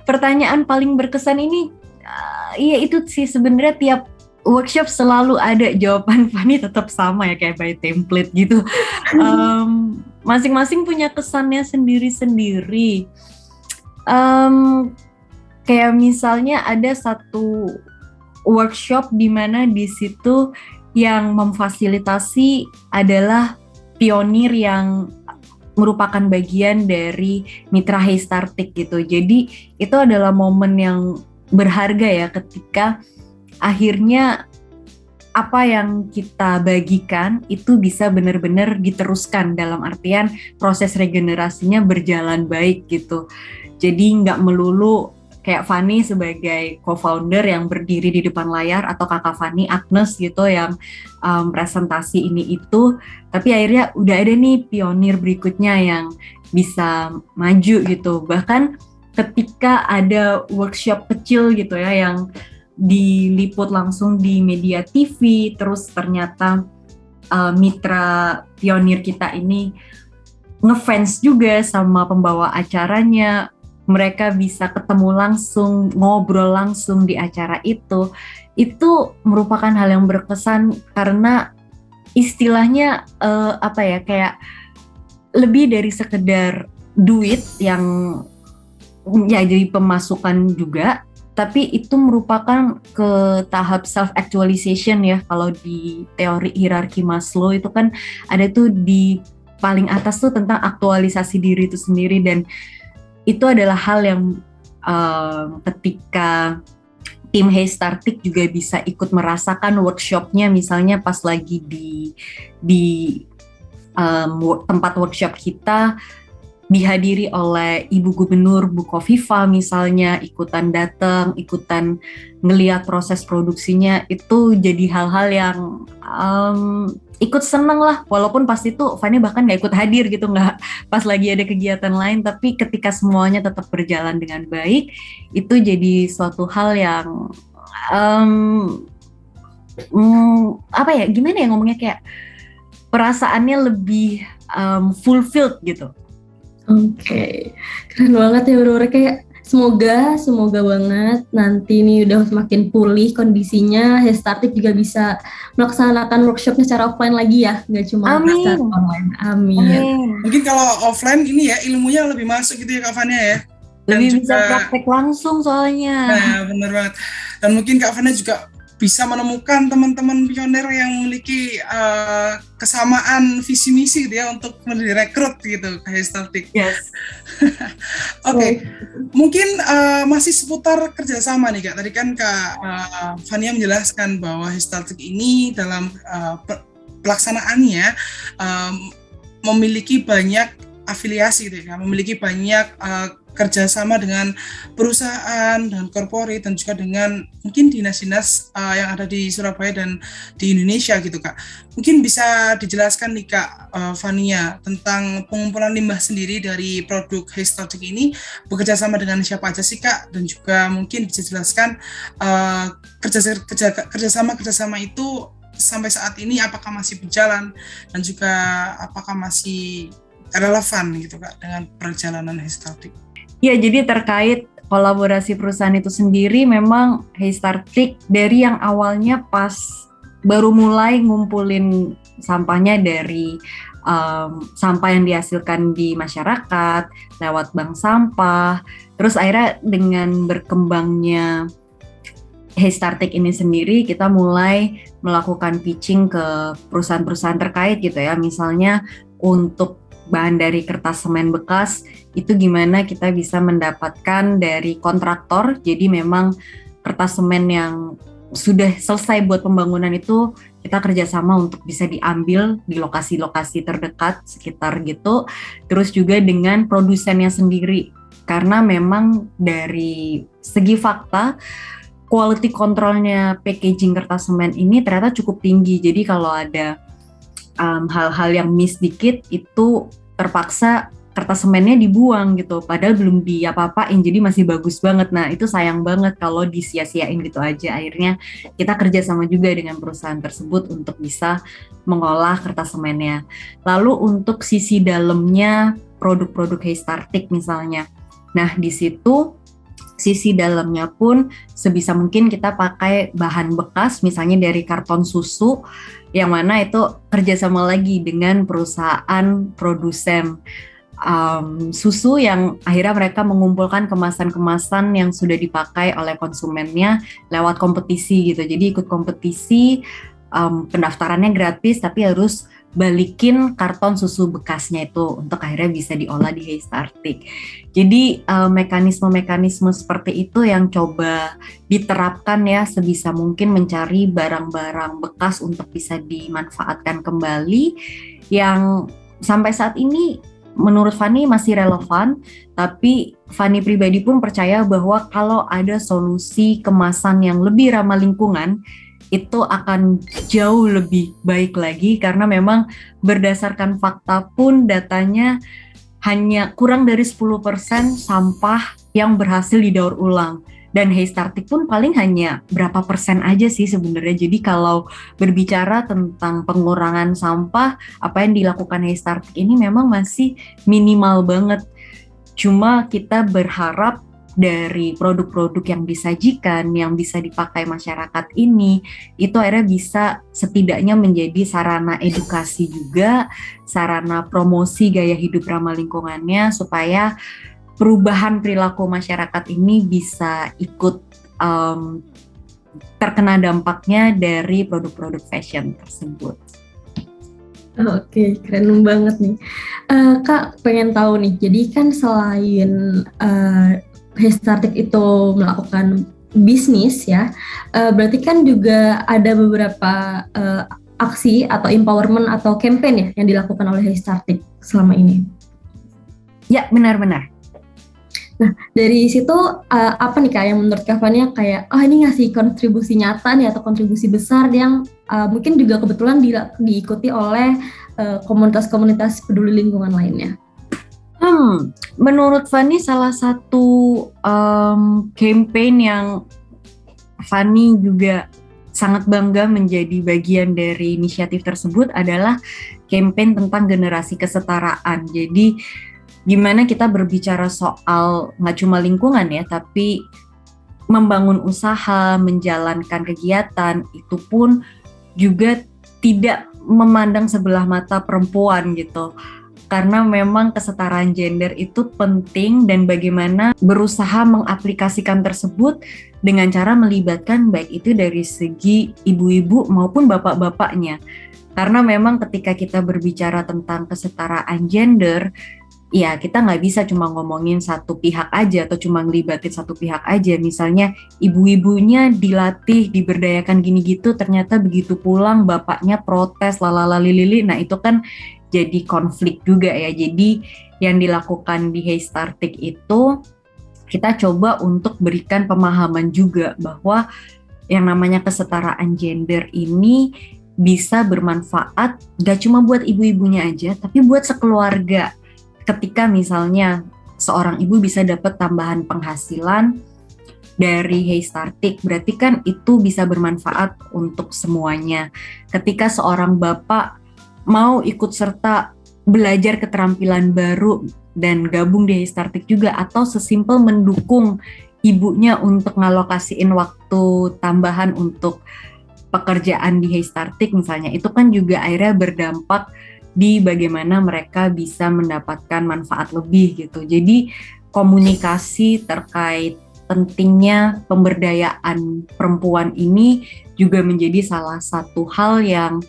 Pertanyaan paling berkesan ini, ya itu sih sebenarnya tiap workshop selalu ada jawaban Fani tetap sama ya, kayak by template gitu. Masing-masing punya kesannya sendiri-sendiri. Kayak misalnya ada satu workshop di mana di situ yang memfasilitasi adalah pionir yang merupakan bagian dari mitra Heystartik gitu. Jadi itu adalah momen yang berharga ya ketika akhirnya apa yang kita bagikan itu bisa benar-benar diteruskan, dalam artian proses regenerasinya berjalan baik gitu. Jadi nggak melulu kayak Fani sebagai co-founder yang berdiri di depan layar atau kakak Fani, Agnes gitu yang presentasi ini itu, tapi akhirnya udah ada nih pionir berikutnya yang bisa maju gitu. Bahkan ketika ada workshop kecil gitu ya yang diliput langsung di media TV, terus ternyata mitra pionir kita ini ngefans juga sama pembawa acaranya, mereka bisa ketemu langsung, ngobrol langsung di acara itu merupakan hal yang berkesan karena istilahnya kayak lebih dari sekedar duit yang ya jadi pemasukan juga, tapi itu merupakan ke tahap self-actualization ya. Kalau di teori hierarki Maslow itu kan ada tuh di paling atas tuh tentang aktualisasi diri itu sendiri, dan itu adalah hal yang ketika tim Heystartik juga bisa ikut merasakan workshopnya, misalnya pas lagi di tempat workshop kita dihadiri oleh Ibu Gubernur Bu Kofifa misalnya, ikutan datang, ikutan ngelihat proses produksinya, itu jadi hal-hal yang ikut seneng lah, walaupun pas itu Fani bahkan nggak ikut hadir gitu, nggak pas lagi ada kegiatan lain, tapi ketika semuanya tetap berjalan dengan baik, itu jadi suatu hal yang gimana ya ngomongnya, kayak perasaannya lebih fulfilled gitu. Oke, keren banget ya bener-bener, kayak semoga banget nanti ini udah semakin pulih kondisinya, Heystartik juga bisa melaksanakan workshopnya secara offline lagi ya, nggak cuma secara online. Amin. Mungkin kalau offline ini ya ilmunya lebih masuk gitu ya Kak Fania ya. Dan Lebih juga, bisa praktek langsung soalnya. Nah bener banget. Dan mungkin Kak Fania juga bisa menemukan teman-teman pionir yang memiliki kesamaan visi misi gitu ya untuk direkrut gitu ke Heystartik. Yes. Oke. Mungkin masih seputar kerjasama nih Kak. Tadi kan Kak Fania menjelaskan bahwa Heystartik ini dalam pelaksanaannya memiliki banyak afiliasi gitu ya, memiliki banyak kerjasama dengan perusahaan, dengan corporate, dan juga dengan mungkin dinas-dinas yang ada di Surabaya dan di Indonesia gitu Kak. Mungkin bisa dijelaskan nih Kak Fania tentang pengumpulan limbah sendiri dari produk Heystartik ini bekerjasama dengan siapa aja sih Kak, dan juga mungkin bisa jelaskan kerjasama itu sampai saat ini apakah masih berjalan dan juga apakah masih relevan gitu Kak dengan perjalanan Heystartik. Ya, jadi terkait kolaborasi perusahaan itu sendiri, memang Heystartik dari yang awalnya pas baru mulai ngumpulin sampahnya dari sampah yang dihasilkan di masyarakat lewat bank sampah, terus akhirnya dengan berkembangnya Heystartik ini sendiri, kita mulai melakukan pitching ke perusahaan-perusahaan terkait gitu ya, misalnya untuk bahan dari kertas semen bekas itu gimana kita bisa mendapatkan dari kontraktor. Jadi memang kertas semen yang sudah selesai buat pembangunan itu kita kerjasama untuk bisa diambil di lokasi-lokasi terdekat sekitar gitu. Terus juga dengan produsennya sendiri, karena memang dari segi fakta quality controlnya packaging kertas semen ini ternyata cukup tinggi. Jadi kalau ada hal-hal yang miss dikit itu terpaksa kertas semennya dibuang gitu, padahal belum diapa-apain, jadi masih bagus banget. Nah itu sayang banget kalau disia-siain gitu aja. Akhirnya kita kerjasama juga dengan perusahaan tersebut untuk bisa mengolah kertas semennya. Lalu untuk sisi dalamnya produk-produk Heystartik misalnya, nah di situ sisi dalamnya pun sebisa mungkin kita pakai bahan bekas, misalnya dari karton susu, yang mana itu kerjasama lagi dengan perusahaan produsen susu yang akhirnya mereka mengumpulkan kemasan-kemasan yang sudah dipakai oleh konsumennya lewat kompetisi gitu. Jadi ikut kompetisi, pendaftarannya gratis tapi harus balikin karton susu bekasnya itu untuk akhirnya bisa diolah di Heystartik. Jadi mekanisme-mekanisme seperti itu yang coba diterapkan ya, sebisa mungkin mencari barang-barang bekas untuk bisa dimanfaatkan kembali, yang sampai saat ini menurut Fani masih relevan, tapi Fani pribadi pun percaya bahwa kalau ada solusi kemasan yang lebih ramah lingkungan, itu akan jauh lebih baik lagi, karena memang berdasarkan fakta pun datanya hanya kurang dari 10% sampah yang berhasil didaur ulang. Dan Heystartik pun paling hanya berapa persen aja sih sebenarnya. Jadi kalau berbicara tentang pengurangan sampah, apa yang dilakukan Heystartik ini memang masih minimal banget. Cuma kita berharap dari produk-produk yang disajikan, yang bisa dipakai masyarakat ini, itu akhirnya bisa setidaknya menjadi sarana edukasi juga, sarana promosi gaya hidup ramah lingkungannya, supaya perubahan perilaku masyarakat ini bisa ikut terkena dampaknya dari produk-produk fashion tersebut. Oke, keren banget nih. Kak, pengen tahu nih, jadi kan selain Heystartik itu melakukan bisnis ya, berarti kan juga ada beberapa aksi atau empowerment atau campaign ya yang dilakukan oleh Heystartik selama ini. Ya, benar-benar. Nah, dari situ apa nih Kak yang menurut Kak Fania kayak, ini ngasih kontribusi nyata nih atau kontribusi besar yang mungkin juga kebetulan diikuti oleh komunitas-komunitas peduli lingkungan lainnya? Menurut Fani salah satu campaign yang Fani juga sangat bangga menjadi bagian dari inisiatif tersebut adalah campaign tentang generasi kesetaraan. Jadi gimana kita berbicara soal nggak cuma lingkungan ya, tapi membangun usaha, menjalankan kegiatan, itu pun juga tidak memandang sebelah mata perempuan gitu. karena memang kesetaraan gender itu penting dan bagaimana berusaha mengaplikasikan tersebut dengan cara melibatkan baik itu dari segi ibu-ibu maupun bapak-bapaknya. Karena memang ketika kita berbicara tentang kesetaraan gender, ya kita nggak bisa cuma ngomongin satu pihak aja atau cuma ngelibatin satu pihak aja. Misalnya ibu-ibunya dilatih, diberdayakan gini gitu, ternyata begitu pulang bapaknya protes lalalali. Nah itu kan jadi konflik juga ya. Jadi yang dilakukan di Heystartik itu kita coba untuk berikan pemahaman juga bahwa yang namanya kesetaraan gender ini bisa bermanfaat gak cuma buat ibu-ibunya aja, tapi buat sekeluarga. Ketika misalnya seorang ibu bisa dapat tambahan penghasilan dari Heystartik, berarti kan itu bisa bermanfaat untuk semuanya. Ketika seorang bapak mau ikut serta belajar keterampilan baru dan gabung di Heystartik juga, atau sesimpel mendukung ibunya untuk ngalokasiin waktu tambahan untuk pekerjaan di Heystartik misalnya, itu kan juga akhirnya berdampak di bagaimana mereka bisa mendapatkan manfaat lebih gitu. Jadi komunikasi terkait pentingnya pemberdayaan perempuan ini juga menjadi salah satu hal yang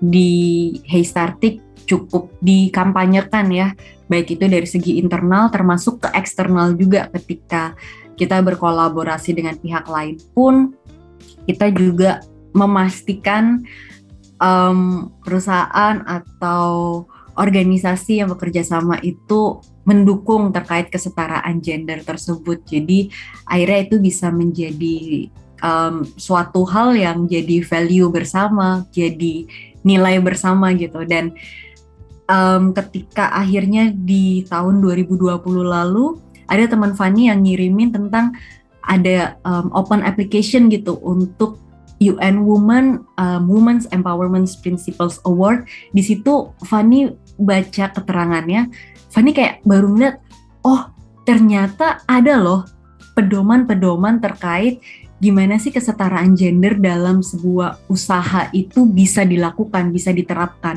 di Heystartik cukup dikampanyekan ya, baik itu dari segi internal termasuk ke eksternal juga. Ketika kita berkolaborasi dengan pihak lain pun kita juga memastikan perusahaan atau organisasi yang bekerja sama itu mendukung terkait kesetaraan gender tersebut. Jadi akhirnya itu bisa menjadi suatu hal yang jadi value bersama, jadi nilai bersama gitu. Dan ketika akhirnya di tahun 2020 lalu ada teman Fanny yang ngirimin tentang ada open application gitu untuk UN Women's Empowerment Principles Award. Di situ Fanny baca keterangannya, Fanny kayak baru ngeliat, oh ternyata ada loh pedoman-pedoman terkait gimana sih kesetaraan gender dalam sebuah usaha itu bisa dilakukan, bisa diterapkan.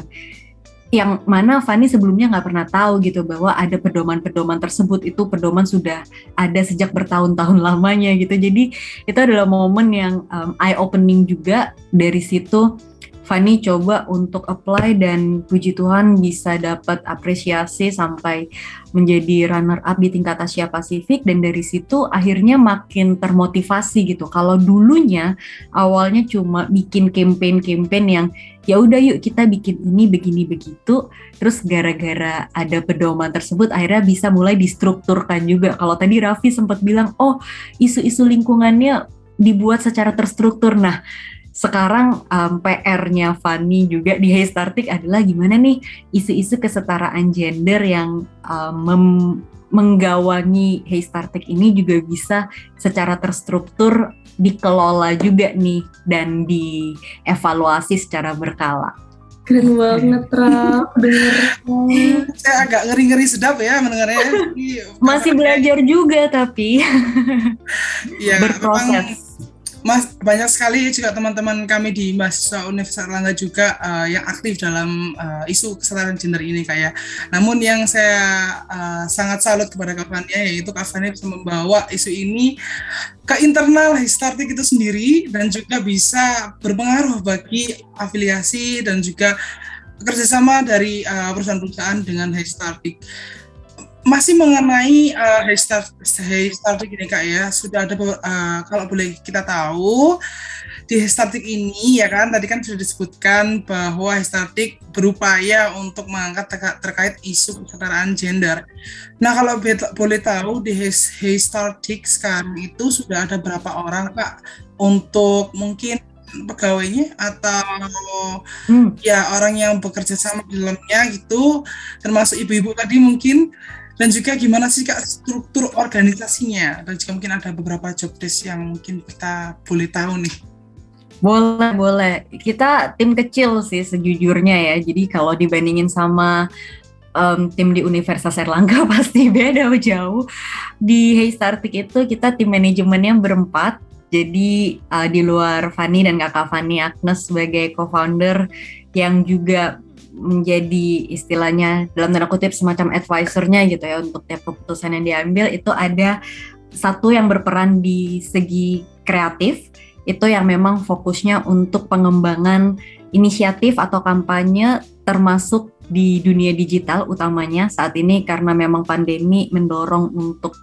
Yang mana Fanny sebelumnya nggak pernah tahu gitu bahwa ada pedoman-pedoman tersebut. Itu pedoman sudah ada sejak bertahun-tahun lamanya gitu. Jadi itu adalah momen yang eye-opening juga. Dari situ Fanny coba untuk apply dan puji Tuhan bisa dapat apresiasi sampai menjadi runner up di tingkat Asia Pasifik. Dan dari situ akhirnya makin termotivasi gitu. Kalau dulunya awalnya cuma bikin campaign-campaign yang ya udah yuk kita bikin ini begini begitu, terus gara-gara ada pedoman tersebut akhirnya bisa mulai distrukturkan juga. Kalau tadi Raffi sempat bilang, oh isu-isu lingkungannya dibuat secara terstruktur. Nah sekarang PR-nya Fanny juga di Heystartik adalah gimana nih isu-isu kesetaraan gender yang menggawangi Heystartik ini juga bisa secara terstruktur dikelola juga nih dan dievaluasi secara berkala. Keren banget, Ra. Saya agak ngeri-ngeri sedap ya mendengarnya. Masih belajar juga tapi ya, berproses. Mas, banyak sekali juga teman-teman kami di mahasiswa Universitas Erlangga juga yang aktif dalam isu kesetaraan gender ini kayak. Namun yang saya sangat salut kepada Kak Fania, yaitu Kak Fania bisa membawa isu ini ke internal Heystartik itu sendiri dan juga bisa berpengaruh bagi afiliasi dan juga kerjasama dari perusahaan-perusahaan dengan Heystartik. Masih mengenai Heystartik ini Kak ya, sudah ada kalau boleh kita tahu di Heystartik ini ya kan, tadi kan sudah disebutkan bahwa Heystartik berupaya untuk mengangkat terkait isu kesetaraan gender. Nah kalau boleh tahu di Heystartik sekarang itu sudah ada berapa orang Kak untuk mungkin pegawainya atau ya orang yang bekerja sama di dalamnya gitu, termasuk ibu-ibu tadi mungkin. Dan juga gimana sih Kak struktur organisasinya, dan juga mungkin ada beberapa job desk yang mungkin kita boleh tahu nih. Boleh. Kita tim kecil sih sejujurnya ya, jadi kalau dibandingin sama tim di Universitas Erlangga pasti beda jauh. Di Heystartik itu kita tim manajemennya berempat, jadi di luar Fanny dan Kakak Fanny Agnes sebagai co-founder yang juga menjadi istilahnya dalam tanda kutip semacam advisornya gitu ya untuk tiap keputusan yang diambil. Itu ada satu yang berperan di segi kreatif, itu yang memang fokusnya untuk pengembangan inisiatif atau kampanye termasuk di dunia digital utamanya saat ini, karena memang pandemi mendorong untuk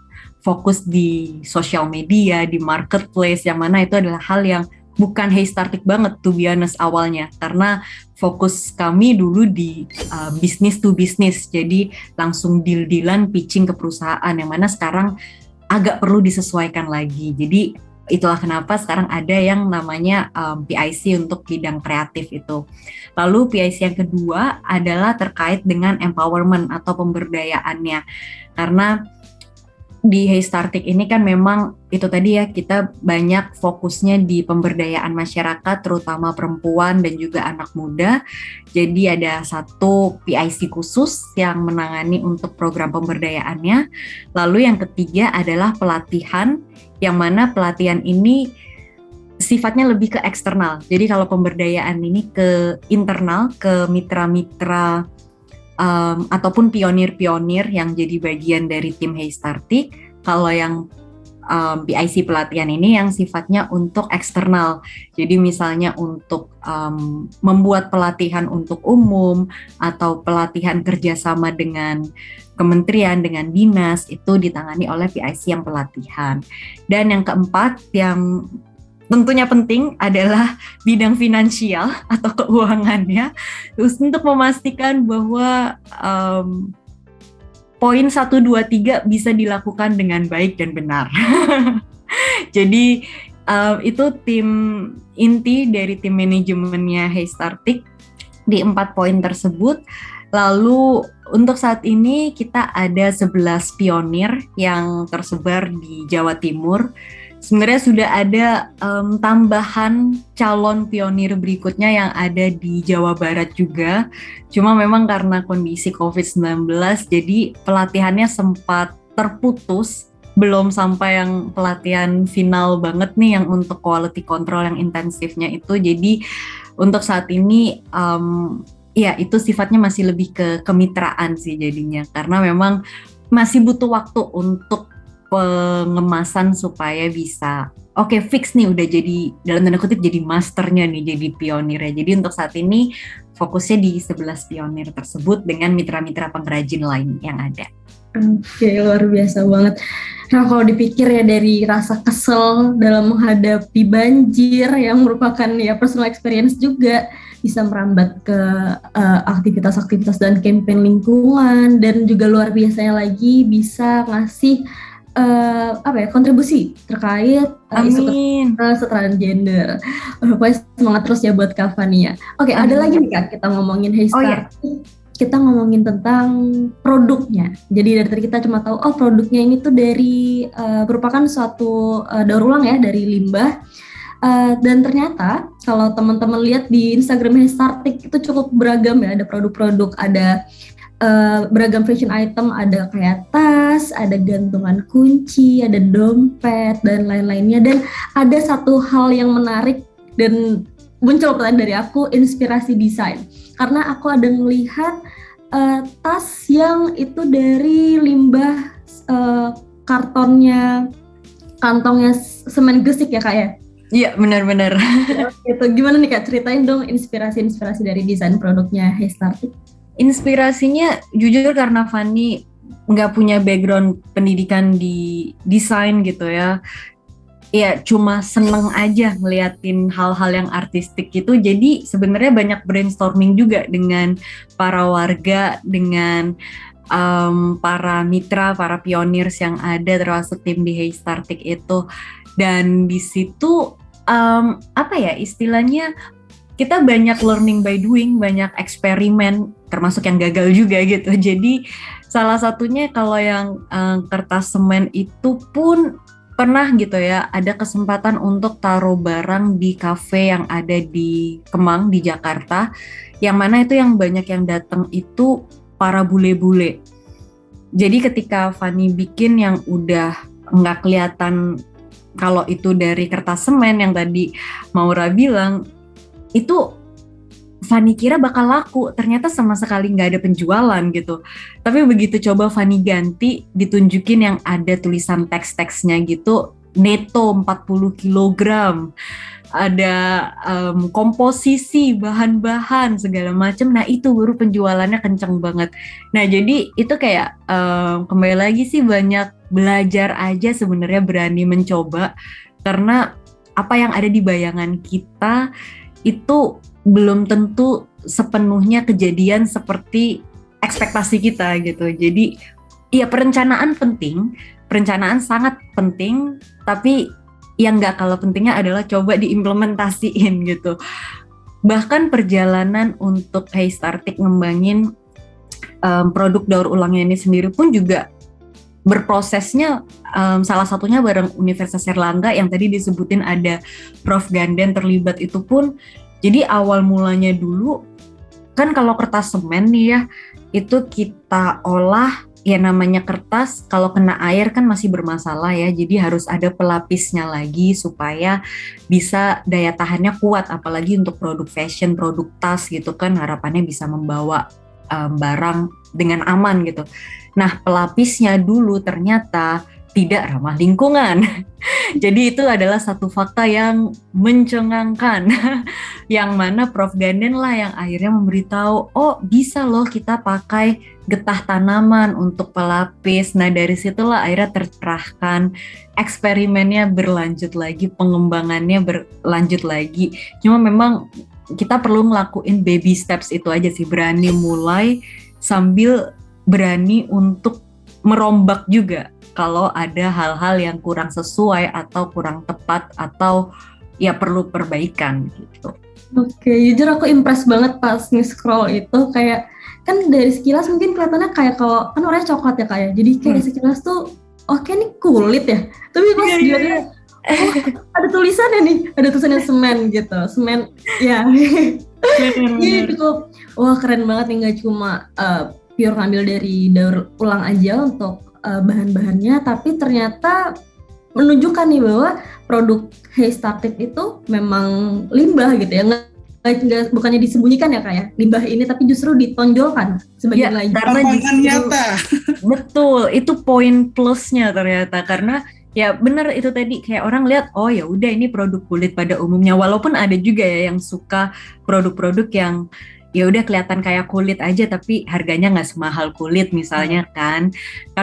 fokus di sosial media, di marketplace, yang mana itu adalah hal yang bukan Heystartik banget to be honest awalnya, karena fokus kami dulu di business to business, jadi langsung deal-dealan pitching ke perusahaan, yang mana sekarang agak perlu disesuaikan lagi. Jadi itulah kenapa sekarang ada yang namanya PIC untuk bidang kreatif itu. Lalu PIC yang kedua adalah terkait dengan empowerment atau pemberdayaannya. Karena di Heystartik ini kan memang itu tadi ya, kita banyak fokusnya di pemberdayaan masyarakat, terutama perempuan dan juga anak muda. Jadi ada satu PIC khusus yang menangani untuk program pemberdayaannya. Lalu yang ketiga adalah pelatihan, yang mana pelatihan ini sifatnya lebih ke eksternal. Jadi kalau pemberdayaan ini ke internal, ke mitra-mitra ataupun pionir-pionir yang jadi bagian dari tim Heystartik. Kalau yang PIC pelatihan ini yang sifatnya untuk eksternal. Jadi misalnya untuk membuat pelatihan untuk umum atau pelatihan kerjasama dengan kementerian, dengan dinas, itu ditangani oleh PIC yang pelatihan. Dan yang keempat yang tentunya penting adalah bidang finansial atau keuangannya, untuk memastikan bahwa poin 1, 2, 3 bisa dilakukan dengan baik dan benar. Jadi itu tim inti dari tim manajemennya Heystartik di 4 poin tersebut. Lalu untuk saat ini kita ada 11 pionir yang tersebar di Jawa Timur. Sebenarnya sudah ada tambahan calon pionir berikutnya yang ada di Jawa Barat juga. Cuma memang karena kondisi COVID-19, jadi pelatihannya sempat terputus. Belum sampai yang pelatihan final banget nih, yang untuk quality control yang intensifnya itu. Jadi untuk saat ini ya itu sifatnya masih lebih ke kemitraan sih jadinya. Karena memang masih butuh waktu untuk pengemasan supaya bisa fix nih, udah jadi dalam tanda kutip jadi masternya nih, jadi pionirnya. Jadi untuk saat ini fokusnya di 11 pionir tersebut dengan mitra-mitra pengrajin lain yang ada. Oke, luar biasa banget. Nah, kalau dipikir ya dari rasa kesel dalam menghadapi banjir yang merupakan ya personal experience juga, bisa merambat ke aktivitas-aktivitas dan campaign lingkungan, dan juga luar biasanya lagi bisa ngasih kontribusi terkait isu kesetaraan gender. Pokoknya semangat terus ya buat Kak Fania. Oke, ada lagi nih Kak, kita ngomongin Heystartik. Kita ngomongin tentang produknya. Jadi dari tadi kita cuma tahu produknya ini tuh dari merupakan suatu daur ulang ya dari limbah. Dan ternyata kalau teman-teman lihat di Instagram Heystartik itu cukup beragam ya, ada produk-produk, ada beragam fashion item, ada kayak tas, ada gantungan kunci, ada dompet dan lain-lainnya. Dan ada satu hal yang menarik dan muncul pertanyaan dari aku, inspirasi desain, karena aku ada melihat tas yang itu dari limbah kantongnya semen gresik ya Kak ya? Iya, benar-benar. Gitu. Gimana nih Kak, ceritain dong inspirasi dari desain produknya Heystartik. Inspirasinya jujur karena Fanny nggak punya background pendidikan di desain gitu ya. Ya cuma seneng aja ngeliatin hal-hal yang artistik gitu. Jadi sebenarnya banyak brainstorming juga dengan para warga, dengan para mitra, para pioneers yang ada termasuk tim di Heystartik itu. Dan di situ istilahnya kita banyak learning by doing, banyak eksperimen, termasuk yang gagal juga gitu. Jadi salah satunya kalau yang kertas semen itu pun pernah gitu ya, ada kesempatan untuk taruh barang di kafe yang ada di Kemang di Jakarta, yang mana itu yang banyak yang datang itu para bule-bule. Jadi ketika Fanny bikin yang udah nggak kelihatan kalau itu dari kertas semen yang tadi Maura bilang, itu Fanny kira bakal laku, ternyata sama sekali nggak ada penjualan gitu. Tapi begitu coba Fanny ganti, ditunjukin yang ada tulisan teks-teksnya gitu, neto 40 kilogram, ada komposisi bahan-bahan segala macam. Nah itu baru penjualannya kenceng banget. Nah jadi itu kayak kembali lagi sih, banyak belajar aja sebenarnya, berani mencoba, karena apa yang ada di bayangan kita itu belum tentu sepenuhnya kejadian seperti ekspektasi kita gitu. Jadi ya perencanaan penting, perencanaan sangat penting, tapi yang nggak kalah pentingnya adalah coba diimplementasiin gitu. Bahkan perjalanan untuk Heystartik ngembangin produk daur ulangnya ini sendiri pun juga berprosesnya, salah satunya bareng Universitas Airlangga yang tadi disebutin ada Prof. Ganden terlibat itu pun. Jadi awal mulanya dulu kan kalau kertas semen nih ya, itu kita olah, ya namanya kertas kalau kena air kan masih bermasalah ya, jadi harus ada pelapisnya lagi supaya bisa daya tahannya kuat, apalagi untuk produk fashion, produk tas gitu kan, harapannya bisa membawa barang dengan aman gitu. Nah pelapisnya dulu ternyata tidak ramah lingkungan. Jadi itu adalah satu fakta yang mencengangkan, yang mana Prof. Ganden lah yang akhirnya memberitahu, oh bisa loh kita pakai getah tanaman untuk pelapis. Nah dari situlah akhirnya tercerahkan, eksperimennya berlanjut lagi, pengembangannya berlanjut lagi. Cuma memang kita perlu ngelakuin baby steps itu aja sih, berani mulai sambil berani untuk merombak juga kalau ada hal-hal yang kurang sesuai atau kurang tepat atau ya perlu perbaikan gitu. Oke, jujur aku impress banget pas nge-scroll itu, kayak kan dari sekilas mungkin kelihatannya kayak, kalau kan warnanya coklat ya kayak, jadi kayak sekilas tuh oke nih kulit ya, tapi pas dilihatnya ada tulisannya nih, ada tulisannya semen gitu, semen ya. Ini cukup, wah keren banget nih, nggak cuma pure ngambil dari daur ulang aja untuk bahan-bahannya, tapi ternyata menunjukkan nih bahwa produk Heystartik itu memang limbah gitu ya, nggak bukannya disembunyikan ya kayak limbah ini, tapi justru ditonjolkan sebagai nilai karena nyata. Betul, itu poin plusnya ternyata, karena ya benar itu tadi, kayak orang lihat oh ya udah ini produk kulit pada umumnya, walaupun ada juga ya yang suka produk-produk yang ya udah kelihatan kayak kulit aja tapi harganya nggak semahal kulit misalnya kan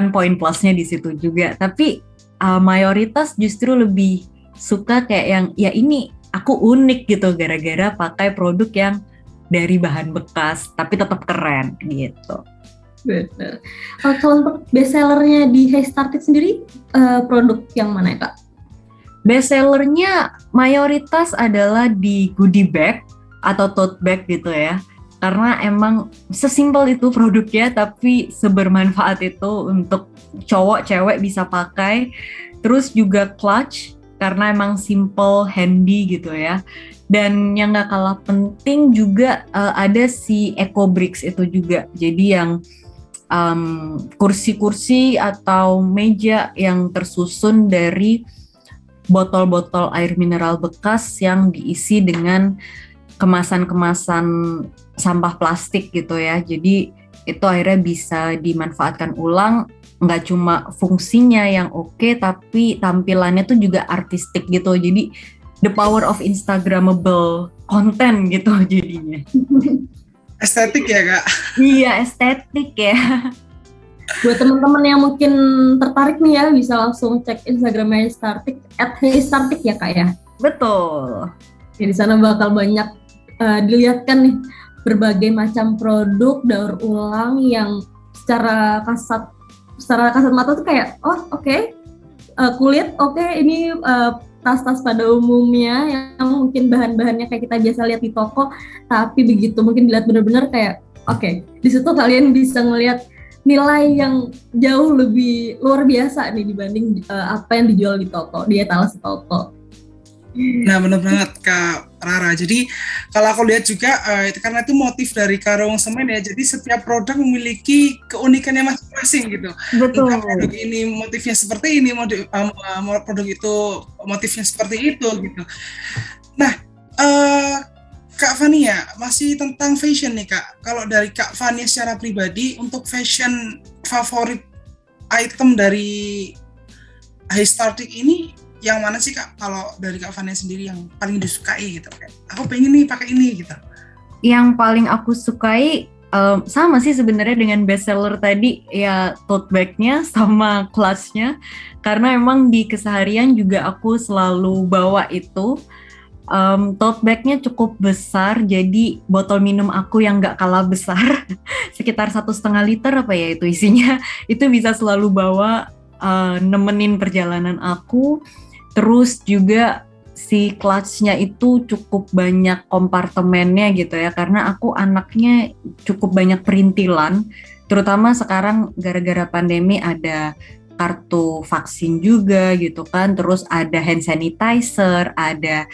poin plusnya di situ juga. Tapi mayoritas justru lebih suka kayak yang ya ini aku unik gitu gara-gara pakai produk yang dari bahan bekas tapi tetap keren gitu. Benar. Kalau untuk best sellernya di Heystartik sendiri produk yang mana ya Kak? Best sellernya mayoritas adalah di goodie bag atau tote bag gitu ya. Karena emang sesimpel itu produknya, tapi sebermanfaat itu untuk cowok, cewek bisa pakai. Terus juga clutch, karena emang simple, handy gitu ya. Dan yang gak kalah penting juga ada si Eco Bricks itu juga. Jadi yang kursi-kursi atau meja yang tersusun dari botol-botol air mineral bekas yang diisi dengan kemasan-kemasan sampah plastik gitu ya. Jadi itu akhirnya bisa dimanfaatkan ulang, nggak cuma fungsinya yang oke, tapi tampilannya tuh juga artistik gitu. Jadi the power of Instagramable content gitu jadinya. Estetik ya Kak? Iya, estetik ya. Buat teman-teman yang mungkin tertarik nih ya, bisa langsung cek Instagramnya Heystartik @Heystartik ya Kak ya. Betul. Ya, di sana bakal banyak dilihatkan nih berbagai macam produk daur ulang yang secara kasat mata tuh kayak kulit ini tas-tas pada umumnya yang mungkin bahan-bahannya kayak kita biasa lihat di toko, tapi begitu mungkin dilihat benar-benar kayak di situ kalian bisa ngelihat nilai yang jauh lebih luar biasa nih dibanding apa yang dijual di toko, di etalase toko. Nah benar banget Kak Rara. Jadi kalau aku lihat juga karena itu motif dari karung semen ya, jadi setiap produk memiliki keunikannya masing-masing gitu. Betul. Entah produk ini motifnya seperti ini, produk itu motifnya seperti itu gitu. Nah Kak Fania, masih tentang fashion nih Kak. Kalau dari Kak Fania secara pribadi, untuk fashion favorit item dari Haystartic ini yang mana sih Kak? Kalau dari Kak Fania sendiri yang paling disukai gitu kayak, aku pengen nih pakai ini gitu. Yang paling aku sukai sama sih sebenarnya dengan bestseller tadi, ya tote bag-nya sama clutch-nya, karena emang di keseharian juga aku selalu bawa itu. Tote bag-nya cukup besar, jadi botol minum aku yang nggak kalah besar, sekitar 1,5 liter apa ya itu isinya, itu bisa selalu bawa nemenin perjalanan aku. Terus juga si clutch-nya itu cukup banyak kompartemennya gitu ya, karena aku anaknya cukup banyak perintilan, terutama sekarang gara-gara pandemi ada kartu vaksin juga gitu kan, terus ada hand sanitizer, ada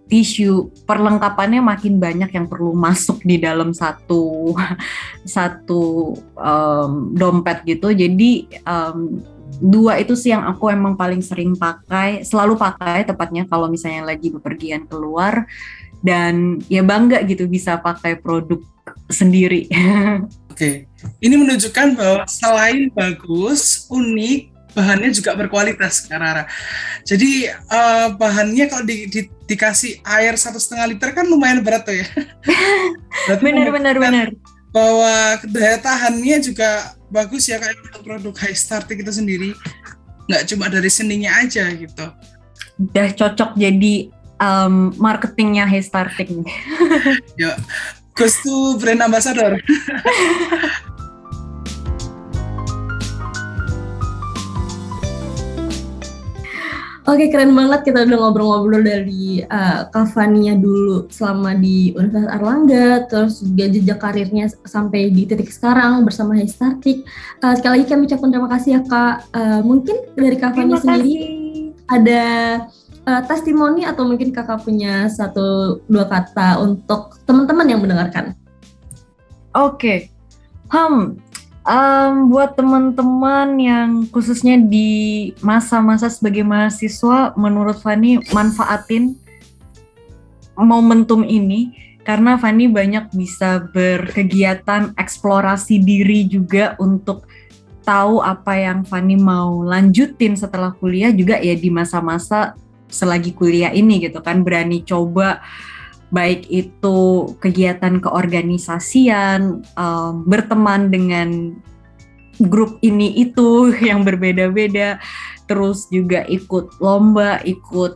tisu, perlengkapannya makin banyak yang perlu masuk di dalam satu dompet gitu. Jadi dua itu sih yang aku emang paling sering pakai, selalu pakai tepatnya kalau misalnya lagi bepergian keluar, dan ya bangga gitu bisa pakai produk sendiri. Oke, ini menunjukkan bahwa selain bagus, unik, bahannya juga berkualitas Kak Rara. Jadi bahannya kalau dikasih air 1,5 liter kan lumayan berat tuh ya. Benar. Bahwa daya tahannya juga bagus ya kayak untuk produk Haystartic itu sendiri, nggak cuma dari seninya aja gitu. Udah cocok jadi marketingnya Haystartic nih. Ya, goes to brand ambassador. Oke, keren banget kita udah ngobrol-ngobrol dari Kak Fania dulu selama di Universitas Airlangga, terus juga jejak karirnya sampai di titik sekarang bersama Haystartic. Sekali lagi kami ucapkan terima kasih ya Kak. Mungkin dari Kak Fania sendiri ada testimoni atau mungkin Kakak punya 1-2 kata untuk teman-teman yang mendengarkan. Oke. Buat teman-teman yang khususnya di masa-masa sebagai mahasiswa, menurut Fani manfaatin momentum ini, karena Fani banyak bisa berkegiatan eksplorasi diri juga untuk tahu apa yang Fani mau lanjutin setelah kuliah juga ya di masa-masa selagi kuliah ini gitu kan, berani coba baik itu kegiatan keorganisasian, berteman dengan grup ini itu yang berbeda-beda, terus juga ikut lomba, ikut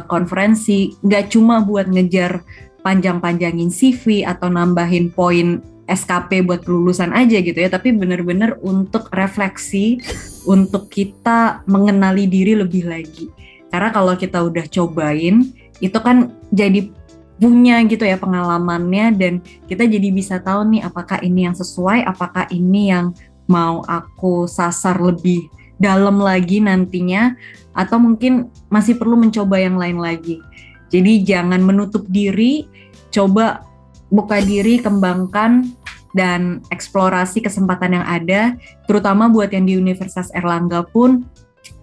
konferensi, nggak cuma buat ngejar panjang-panjangin CV atau nambahin poin SKP buat kelulusan aja gitu ya, tapi benar-benar untuk refleksi, untuk kita mengenali diri lebih lagi. Karena kalau kita udah cobain, itu kan jadi punya gitu ya pengalamannya, dan kita jadi bisa tahu nih apakah ini yang sesuai, apakah ini yang mau aku sasar lebih dalam lagi nantinya, atau mungkin masih perlu mencoba yang lain lagi. Jadi jangan menutup diri, coba buka diri, kembangkan, dan eksplorasi kesempatan yang ada, terutama buat yang di Universitas Airlangga pun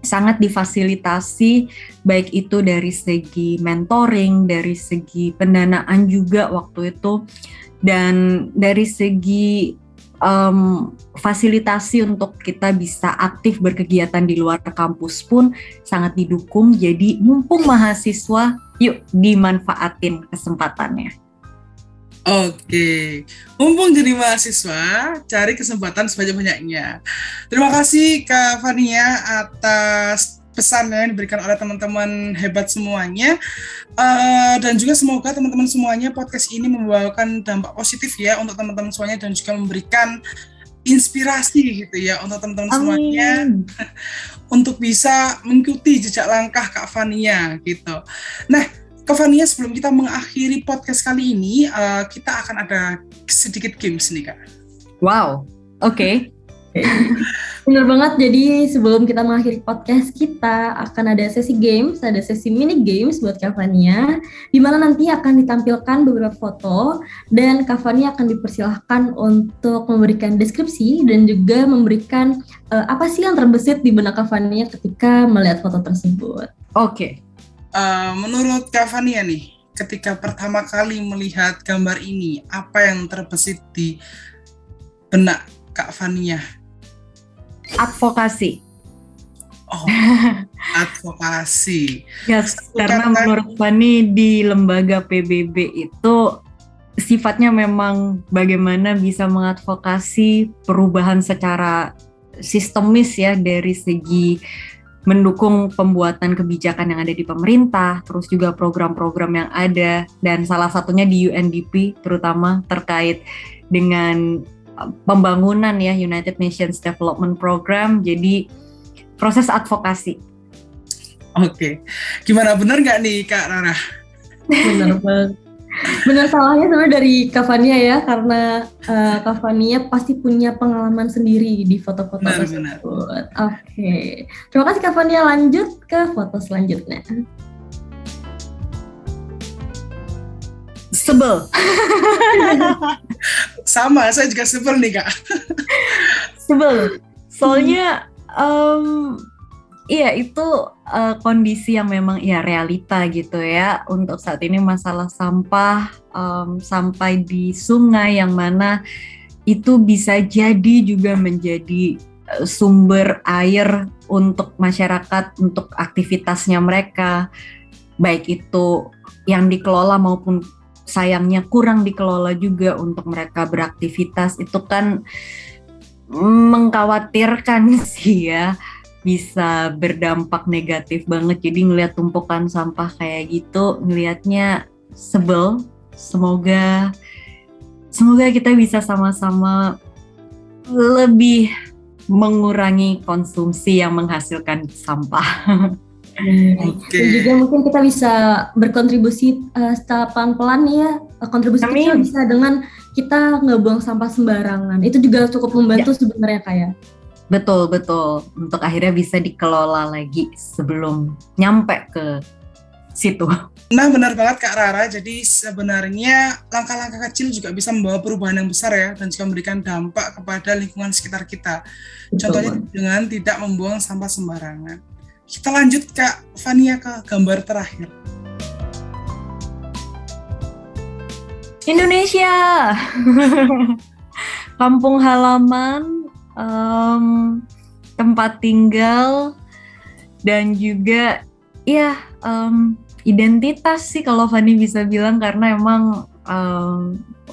sangat difasilitasi, baik itu dari segi mentoring, dari segi pendanaan juga waktu itu, dan dari segi fasilitasi untuk kita bisa aktif berkegiatan di luar kampus pun sangat didukung. Jadi mumpung mahasiswa, yuk dimanfaatin kesempatannya. Oke, mumpung jadi mahasiswa, cari kesempatan sebanyak-banyaknya. Terima kasih Kak Fania atas pesan yang diberikan oleh teman-teman hebat semuanya, dan juga semoga teman-teman semuanya podcast ini membawakan dampak positif ya untuk teman-teman semuanya, dan juga memberikan inspirasi gitu ya untuk teman-teman semuanya untuk bisa mengikuti jejak langkah Kak Fania gitu. Nah, Kak Fania, sebelum kita mengakhiri podcast kali ini, kita akan ada sedikit games nih Kak. Wow, oke. Bener banget, jadi sebelum kita mengakhiri podcast kita akan ada sesi games, ada sesi mini games buat Kak Fania, di mana nanti akan ditampilkan beberapa foto, dan Kak Fania akan dipersilahkan untuk memberikan deskripsi dan juga memberikan apa sih yang terbesit di benak Kak Fania ketika melihat foto tersebut. Oke. Menurut Kak Fania nih, ketika pertama kali melihat gambar ini, apa yang terbesit di benak Kak Fania? Advokasi. Oh, advokasi. Yes, karena menurut Fani di lembaga PBB itu sifatnya memang bagaimana bisa mengadvokasi perubahan secara sistemis ya, dari segi mendukung pembuatan kebijakan yang ada di pemerintah, terus juga program-program yang ada, dan salah satunya di UNDP terutama terkait dengan pembangunan ya, United Nations Development Program. Jadi proses advokasi. Oke. Gimana, benar nggak nih Kak Rara? Benar banget. Benar, salahnya sebenarnya dari Kak Fania ya, karena Kak Fania pasti punya pengalaman sendiri di foto-foto Benar. tersebut. Oke. Terima kasih Kak Fania, lanjut ke foto selanjutnya. Sebel. Sama, saya juga sebel nih Kak. Sebel. Soalnya iya itu kondisi yang memang ya realita gitu ya. Untuk saat ini masalah sampah sampai di sungai, yang mana itu bisa jadi juga menjadi sumber air untuk masyarakat, untuk aktivitasnya mereka, baik itu yang dikelola maupun sayangnya kurang dikelola juga untuk mereka beraktivitas. Itu kan mengkhawatirkan sih ya, bisa berdampak negatif banget. Jadi ngelihat tumpukan sampah kayak gitu, ngelihatnya sebel. Semoga kita bisa sama-sama lebih mengurangi konsumsi yang menghasilkan sampah. Oke. Dan juga mungkin kita bisa berkontribusi secara pelan-pelan ya. Kontribusi Amin. kecil bisa dengan kita nggak buang sampah sembarangan. Itu juga cukup membantu sebenarnya kayak. Betul. Untuk akhirnya bisa dikelola lagi sebelum nyampe ke situ. Nah, benar banget Kak Rara. Jadi sebenarnya langkah-langkah kecil juga bisa membawa perubahan yang besar ya, dan juga memberikan dampak kepada lingkungan sekitar kita. Betul. Contohnya dengan tidak membuang sampah sembarangan. Kita lanjut Kak Fania ke gambar terakhir. Indonesia, kampung halaman, tempat tinggal, dan juga ya identitas sih kalau Fani bisa bilang, karena emang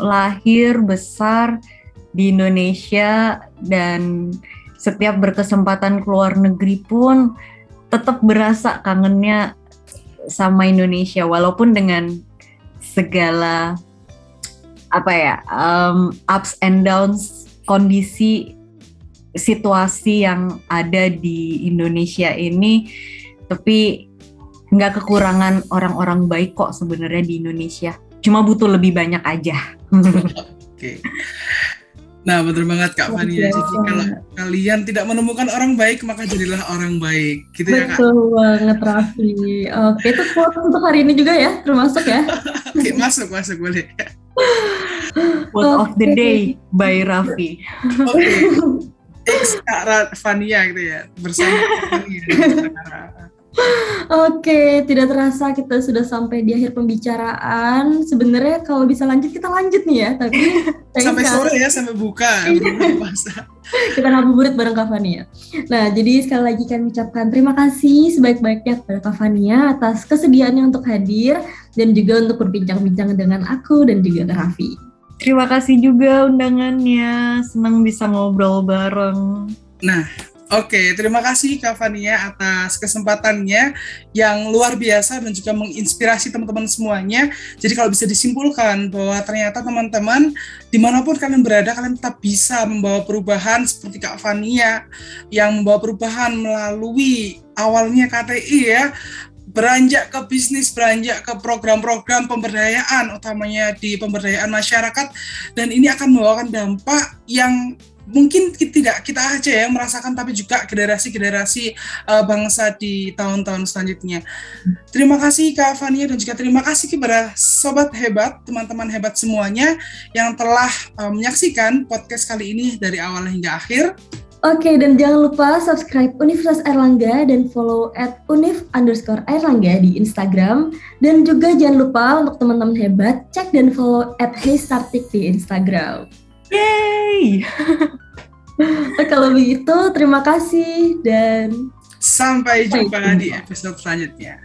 lahir besar di Indonesia dan setiap berkesempatan keluar negeri pun tetap berasa kangennya sama Indonesia, walaupun dengan segala ups and downs, kondisi situasi yang ada di Indonesia ini, tapi nggak kekurangan orang-orang baik kok sebenarnya di Indonesia. Cuma butuh lebih banyak aja. Oke. Nah, betul banget Kak Fania. Jadi kalau kalian tidak menemukan orang baik, maka jadilah orang baik. Gitu ya Kak? Betul banget Raffi. Oke, itu quote untuk hari ini juga ya, termasuk ya. Oke, masuk boleh. Quote of the day by Raffi. Oke. Kak Fania gitu ya, bersama Kak Fania. Oke, tidak terasa kita sudah sampai di akhir pembicaraan. Sebenarnya kalau bisa lanjut, kita lanjut nih ya. Tapi sampai sore ya, sampai buka. Kita ngabuburit bareng Kak Fania. Nah, jadi sekali lagi kami ucapkan terima kasih sebaik-baiknya kepada Kak Fania atas kesediaannya untuk hadir dan juga untuk berbincang-bincang dengan aku dan juga Kak Raffi. Terima kasih juga undangannya, senang bisa ngobrol bareng. Nah, oke, terima kasih Kak Fania atas kesempatannya yang luar biasa dan juga menginspirasi teman-teman semuanya. Jadi kalau bisa disimpulkan bahwa ternyata teman-teman dimanapun kalian berada, kalian tetap bisa membawa perubahan seperti Kak Fania yang membawa perubahan melalui awalnya KTI ya, beranjak ke bisnis, beranjak ke program-program pemberdayaan, utamanya di pemberdayaan masyarakat, dan ini akan membawakan dampak yang mungkin tidak kita aja ya merasakan, tapi juga generasi-generasi bangsa di tahun-tahun selanjutnya. Terima kasih Kak Fania dan juga terima kasih kepada sobat hebat, teman-teman hebat semuanya yang telah menyaksikan podcast kali ini dari awal hingga akhir. Oke, dan jangan lupa subscribe Universitas Airlangga dan follow @univ_airlangga di Instagram. Dan juga jangan lupa untuk teman-teman hebat, cek dan follow @heystartik di Instagram. Yeay! Kalau begitu, terima kasih dan Sampai jumpa di episode selanjutnya.